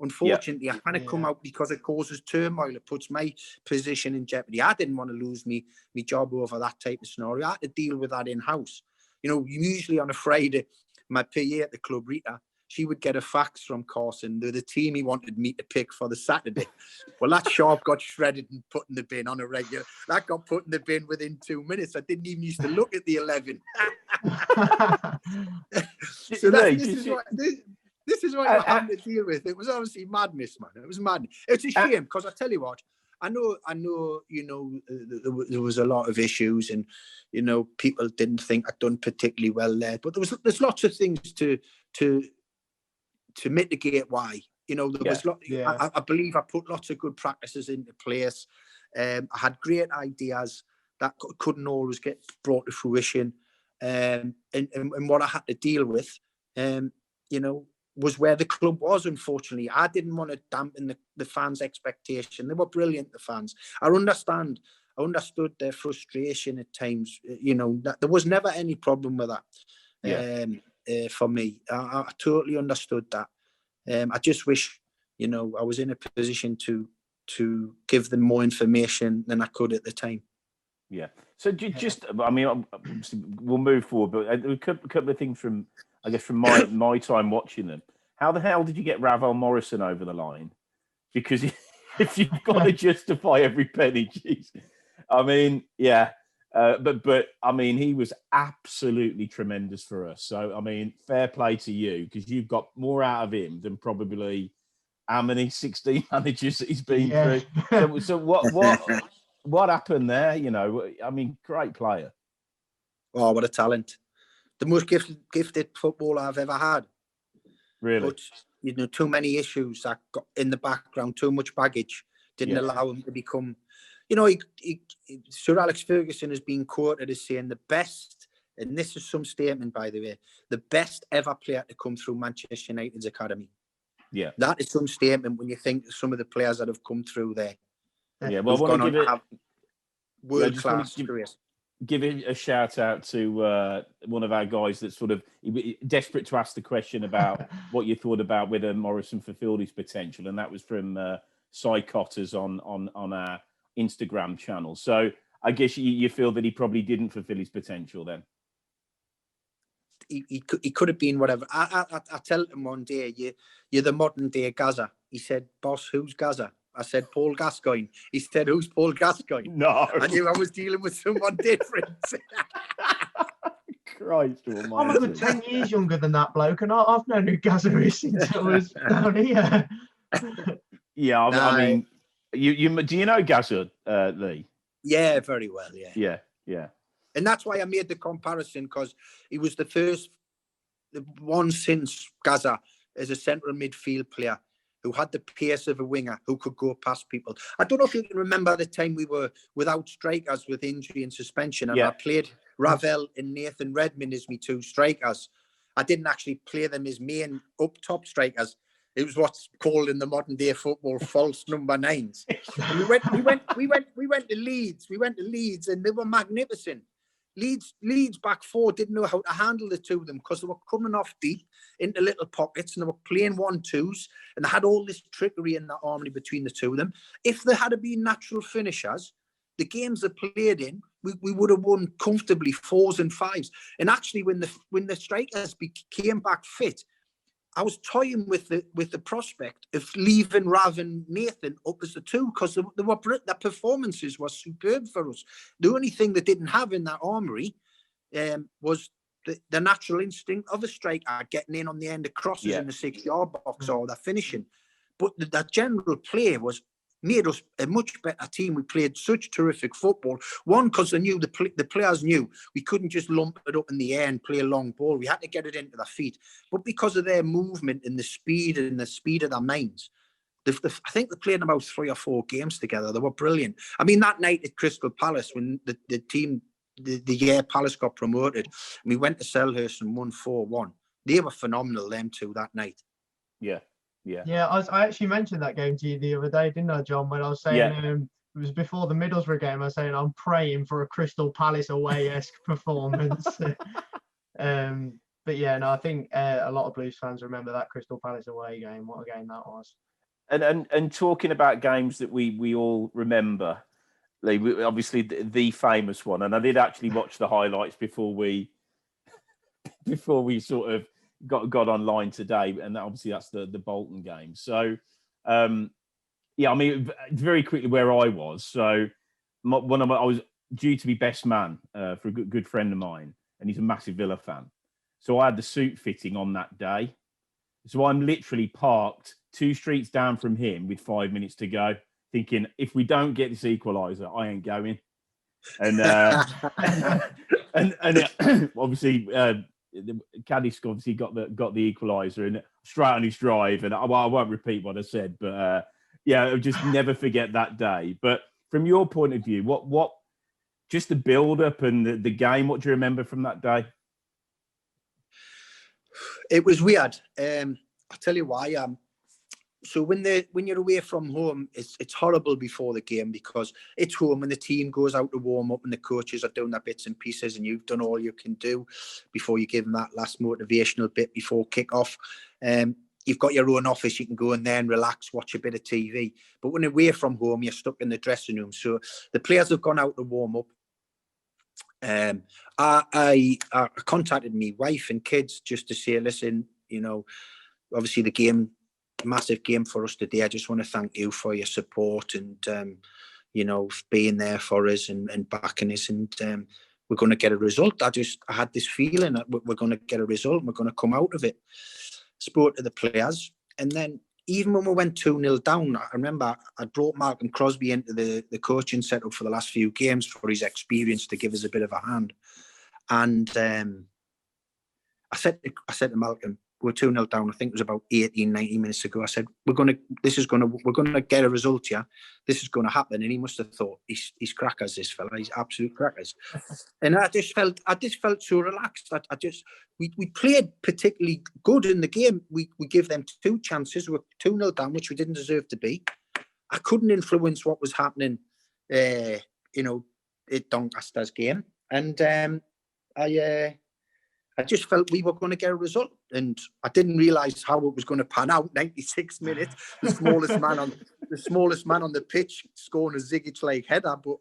Unfortunately, I kind of come out because it causes turmoil. It puts my position in jeopardy. I didn't want to lose me job over that type of scenario. I had to deal with that in-house. You know, usually on a Friday, my PA at the club, Rita, she would get a fax from Carson, the team he wanted me to pick for the Saturday. Well, that sharp got shredded and put in the bin on a regular. That got put in the bin within 2 minutes. I didn't even used to look at the 11. So this is what you're having to deal with. It was obviously madness, man. It was madness. It's a shame because I tell you what, I know, you know, there was a lot of issues and, you know, people didn't think I'd done particularly well there. But there's lots of things to mitigate why. You know, there was I believe I put lots of good practices into place. I had great ideas that couldn't always get brought to fruition. And what I had to deal with, you know, was where the club was, unfortunately. I didn't want to dampen the fans' expectation. They were brilliant, the fans. I understood their frustration at times. You know, that there was never any problem with that for me. I totally understood that. I just wish, you know, I was in a position to give them more information than I could at the time. Yeah. So just, I mean, we'll move forward, but a couple of things from, I guess, from my time watching them. How the hell did you get Ravel Morrison over the line? Because if you've got to justify every penny, geez. I mean, but I mean, he was absolutely tremendous for us. So, I mean, fair play to you because you've got more out of him than probably how many 16 managers that he's been through. So what happened there? You know, I mean, great player. Oh, what a talent. The most gifted footballer I've ever had. Really? But, you know, too many issues that got in the background, too much baggage, didn't allow him to become, you know, Sir Alex Ferguson has been quoted as saying the best, and this is some statement, by the way, the best ever player to come through Manchester United's academy. Yeah. That is some statement when you think of some of the players that have come through there. Yeah, well, I want to give it world-class careers. Give a shout out to one of our guys that's sort of desperate to ask the question about what you thought about whether Morrison fulfilled his potential, and that was from Cy Cotters on our Instagram channel. So I guess you feel that he probably didn't fulfill his potential then. He could have been whatever. I tell him one day, you're the modern day Gaza. He said, "Boss, who's Gaza?" I said, "Paul Gascoigne." He said, "Who's Paul Gascoigne?" No. I knew I was dealing with someone different. Christ almighty. I'm a good 10 years younger than that bloke, and I've known who Gaza is since I was down here. Yeah, I mean, you do you know Gaza, Lee? Yeah, very well, Yeah. And that's why I made the comparison, because he was the first one since Gaza as a central midfield player who had the pace of a winger, who could go past people. I don't know if you can remember the time we were without strikers with injury and suspension, and I played Ravel and Nathan Redmond as me two strikers. I didn't actually play them as main up top strikers. It was what's called in the modern day football false number nines. And we went to Leeds. We went to Leeds, and they were magnificent. Leeds back four didn't know how to handle the two of them because they were coming off deep into little pockets and they were playing 1-2s, and they had all this trickery in that harmony between the two of them. If there had been natural finishers, the games they played in, we would have won comfortably 4s and 5s. And actually, when the strikers came back fit, I was toying with the prospect of leaving Rav and Nathan up as the two, because their performances were superb for us. The only thing they didn't have in that armoury was the natural instinct of a striker getting in on the end of crosses in the 6-yard box or the finishing. But the general play made us a much better team. We played such terrific football. One, because they knew the players knew we couldn't just lump it up in the air and play a long ball. We had to get it into their feet. But because of their movement and the speed of their minds, I think they played about 3 or 4 games together. They were brilliant. I mean, that night at Crystal Palace, when the team, the year Palace got promoted, and we went to Selhurst and won 4-1. They were phenomenal, them two, that night. Yeah, I actually mentioned that game to you the other day, didn't I, John? When I was saying it was before the Middlesbrough game, I was saying I'm praying for a Crystal Palace away-esque performance. But yeah, no, I think a lot of Blues fans remember that Crystal Palace away game. What a game that was! And talking about games that we all remember, obviously the famous one, and I did actually watch the highlights before we sort of got online today, and obviously that's the Bolton game. So yeah, I mean, very quickly where I was. So I was due to be best man for a good friend of mine, and he's a massive Villa fan. So I had the suit fitting on that day. So I'm literally parked 2 streets down from him with 5 minutes to go, thinking, if we don't get this equaliser, I ain't going. And and obviously, Cadiz obviously got the equaliser and straight on his drive. And I won't repeat what I said, but yeah, I'll just never forget that day. But from your point of view, what just the build up and the game, what do you remember from that day? It was weird. I'll tell you why. So when you're away from home, it's horrible before the game because it's home and the team goes out to warm up and the coaches are doing their bits and pieces and you've done all you can do before you give them that last motivational bit before kick-off. You've got your own office, you can go in there and relax, watch a bit of TV. But when away from home, you're stuck in the dressing room. So the players have gone out to warm up. I contacted my wife and kids just to say, listen, you know, obviously the game, massive game for us today. I just want to thank you for your support and, you know, being there for us and backing us. And we're going to get a result. I had this feeling that we're going to get a result and we're going to come out of it. Spoke to the players. And then even when we went 2-0 down, I remember I brought Malcolm Crosby into the coaching setup for the last few games for his experience to give us a bit of a hand. And I said to Malcolm, we're 2-0 down. I think it was about 18, 19 minutes ago. I said, we're going to get a result here. This is going to happen. And he must have thought, he's crackers, this fella. He's absolute crackers. And I just felt so relaxed. We played particularly good in the game. We gave them 2 chances. We were 2-0 down, which we didn't deserve to be. I couldn't influence what was happening, at Doncaster's game. And I just felt we were going to get a result, and I didn't realise how it was going to pan out. 96 minutes, the smallest man on the pitch scoring a Zigic-like header. But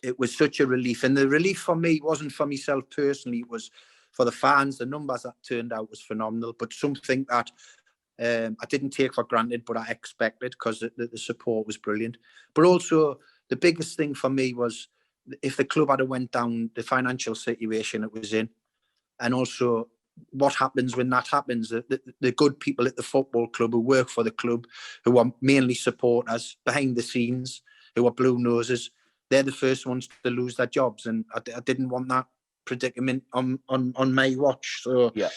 it was such a relief, and the relief for me wasn't for myself personally; it was for the fans. The numbers that turned out was phenomenal, but something that I didn't take for granted, but I expected because the support was brilliant. But also the biggest thing for me was, if the club had went down, the financial situation it was in, and also what happens when that happens. The good people at the football club who work for the club, who are mainly supporters behind the scenes, who are blue noses, they're the first ones to lose their jobs, and I didn't want that predicament on my watch. So yeah,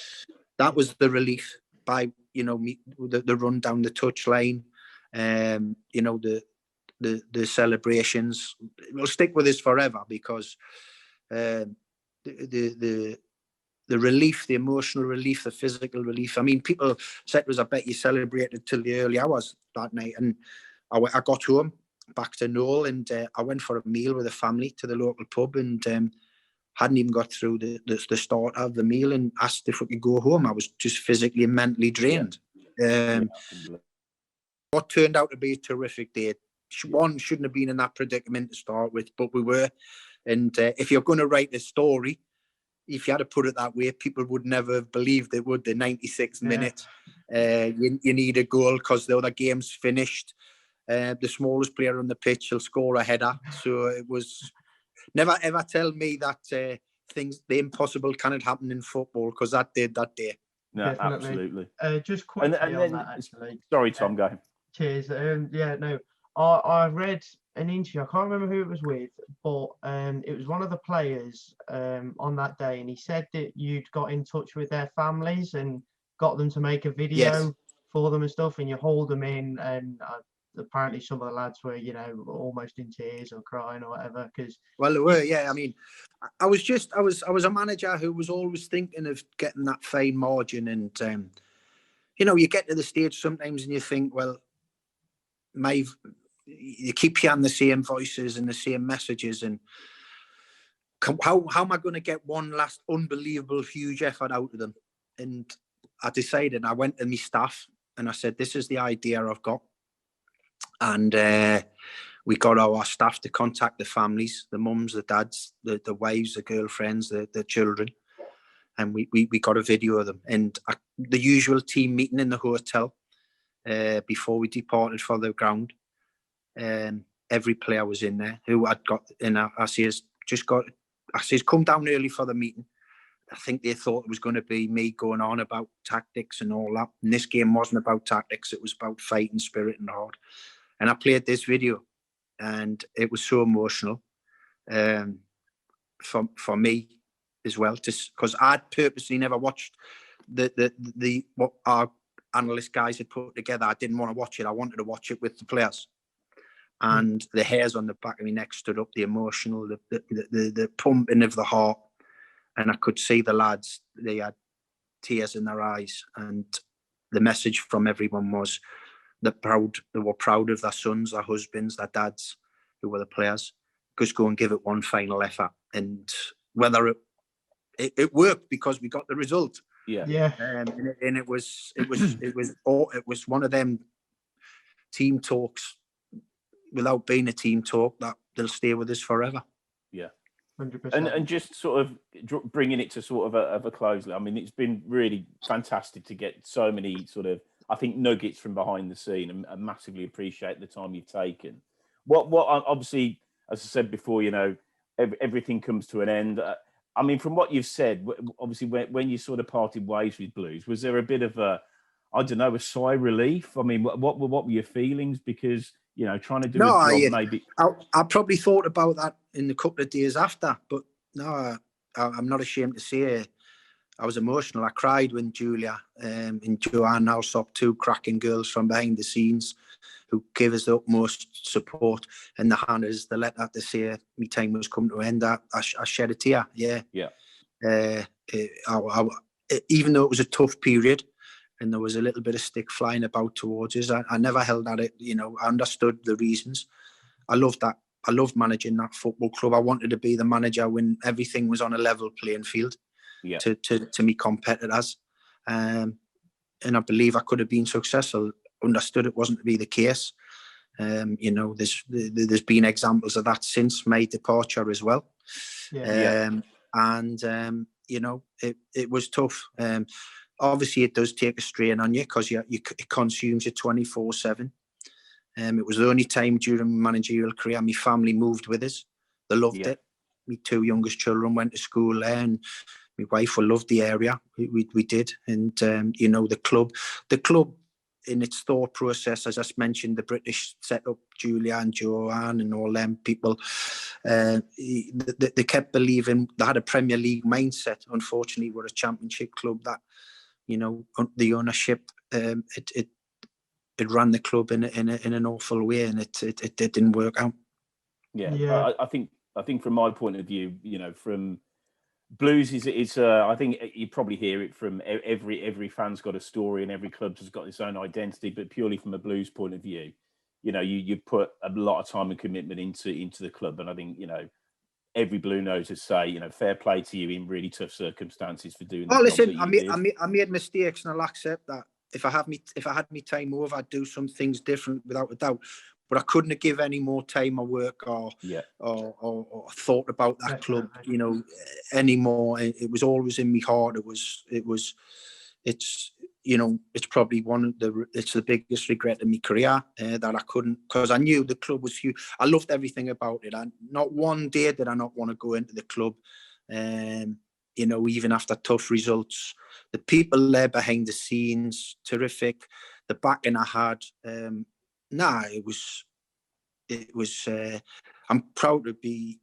that was the relief by the run down the touchline, the celebrations. We'll stick with this forever because the relief, the emotional relief, the physical relief. I mean, people said to us, I bet you celebrated till the early hours that night. And I got home back to Knoll, and I went for a meal with a family to the local pub, and hadn't even got through the start of the meal and asked if we could go home. I was just physically and mentally drained. What turned out to be a terrific day. One shouldn't have been in that predicament to start with, but we were. And if you're going to write a story, if you had to put it that way, people would never have believed it, would. The 96th minute, you need a goal because the other game's finished. The smallest player on the pitch will score a header. So it was never ever tell me that the impossible cannot happen in football, because that did that day. No, definitely. Absolutely. Just quickly and then, on that, actually. Sorry, Tom, go ahead. Cheers. I read an interview. I can't remember who it was with, but it was one of the players on that day, and he said that you'd got in touch with their families and got them to make a video for them and stuff, and you hauled them in, and apparently some of the lads were, almost in tears or crying or whatever. Well, they were, yeah. I mean, I was a manager who was always thinking of getting that fine margin, and you get to the stage sometimes and you think, well, you keep hearing the same voices and the same messages, and how am I going to get one last unbelievable, huge effort out of them? And I decided, I went to my staff and I said, this is the idea I've got. And we got our staff to contact the families, the mums, the dads, the wives, the girlfriends, the children. And we got a video of them. And the usual team meeting in the hotel before we departed for the ground. Every player was in there who I'd got in. I says, come down early for the meeting. I think they thought it was going to be me going on about tactics and all that. And this game wasn't about tactics. It was about fighting spirit and heart. And I played this video and it was so emotional for me as well, because I'd purposely never watched the what our analyst guys had put together. I didn't want to watch it. I wanted to watch it with the players. And the hairs on the back of my neck stood up, the emotional, the pumping of the heart. And I could see the lads, they had tears in their eyes. And the message from everyone was they were proud of their sons, their husbands, their dads, who were the players. Just go and give it one final effort. And whether it worked, because we got the result. Yeah. And it was one of them team talks without being a team talk that they'll stay with us forever. Yeah. 100%. And just sort of bringing it to sort of a close. I mean, it's been really fantastic to get so many sort of, I think, nuggets from behind the scene, and massively appreciate the time you've taken. What obviously, as I said before, you know, everything comes to an end. I mean, from what you've said, obviously, when you sort of parted ways with Blues, was there a bit of a sigh of relief? I mean, what were your feelings? Because, you know, trying to do a job maybe. I probably thought about that in the couple of days after, but no, I'm not ashamed to say I was emotional. I cried when Julia and Joanne Alsop, two cracking girls from behind the scenes, who gave us the utmost support, and they handed us the letter to say my time was coming to an end. I shed a tear. Yeah. Even though it was a tough period, and there was a little bit of stick flying about towards us, I never held at it. You know, I understood the reasons. I loved that. I loved managing that football club. I wanted to be the manager when everything was on a level playing field to me competitors. And I believe I could have been successful. Understood it wasn't to be the case. You know, there's been examples of that since my departure as well. And you know, it was tough. Obviously, it does take a strain on you, because it consumes you 24/7. It was the only time during my managerial career my family moved with us. They loved it. My two youngest children went to school there, and my wife loved the area. We did. And you know, the club in its thought process, as I mentioned, the British set up, Julia and Joanne and all them people, they kept believing. They had a Premier League mindset. Unfortunately, we're a Championship club that, you know, the ownership, it ran the club in an awful way, and it didn't work out. Yeah. I think from my point of view, you know, from Blues is I think you probably hear it from every fan's got a story, and every club has got its own identity. But purely from a Blues point of view, you know, you put a lot of time and commitment into the club, and I think, you know, every Blue knows to say, you know, fair play to you in really tough circumstances for doing. Oh, listen, I made mistakes, and I'll accept that. If I had me time over, I'd do some things different without a doubt. But I couldn't have given any more time or work or thought about that club, you know, anymore. It was always in my heart. It's you know, it's probably it's the biggest regret in my career that I couldn't, because I knew the club was huge. I loved everything about it, and not one day did I not want to go into the club. You know, even after tough results, the people there behind the scenes, terrific. The backing I had, it was. I'm proud to be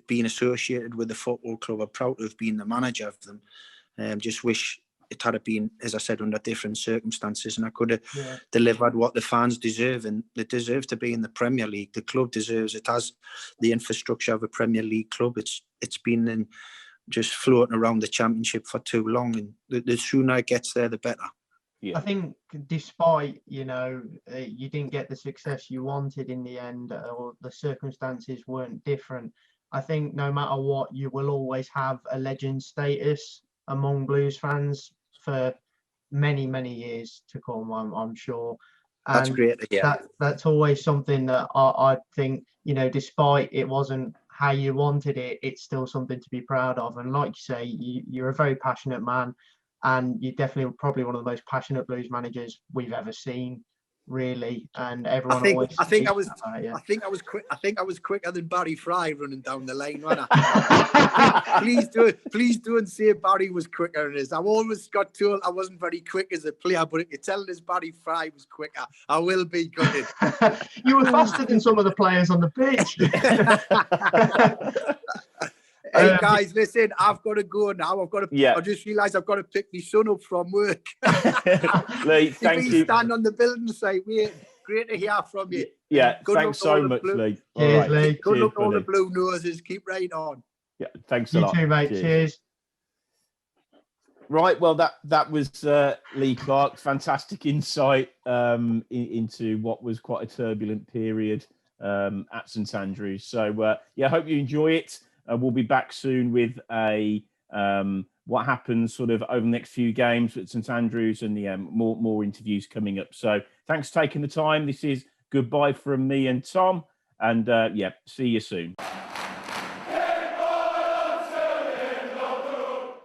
being associated with the football club. I'm proud to have been the manager of them. Just wish it had been, as I said, under different circumstances, and I could have delivered what the fans deserve, and they deserve to be in the Premier League. The club deserves it. Has the infrastructure of a Premier League club. It's been just floating around the Championship for too long, and the sooner it gets there, the better. I think, despite, you know, you didn't get the success you wanted in the end, or the circumstances weren't different, I think no matter what, you will always have a legend status among Blues fans for many, many years to come, I'm sure. And that's great to hear. That's always something that I think, you know, despite it wasn't how you wanted it, it's still something to be proud of. And like you say, you're a very passionate man, and you're definitely probably one of the most passionate Blues managers we've ever seen, really. And everyone I think I was quicker than Barry Fry running down the lane, wasn't I? please don't say Barry was quicker than us. I've always got told I wasn't very quick as a player, but if you're telling us Barry Fry was quicker, I will be gutted. You were faster than some of the players on the pitch. Hey guys, listen, I've got to go now. Yeah. I just realised I've got to pick my son up from work. Lee, thank you. Stand on the building site. Great to hear from you. Yeah, thanks so much, Lee. Cheers, Lee. Good luck to all the Blue Noses. Keep right on. Yeah, thanks a lot. You too, mate. Cheers. Right, well, that was Lee Clark. Fantastic insight into what was quite a turbulent period at St Andrews. So, I hope you enjoy it. We'll be back soon with a what happens sort of over the next few games at St Andrews, and the more interviews coming up. So thanks for taking the time. This is goodbye from me and Tom, and see you soon.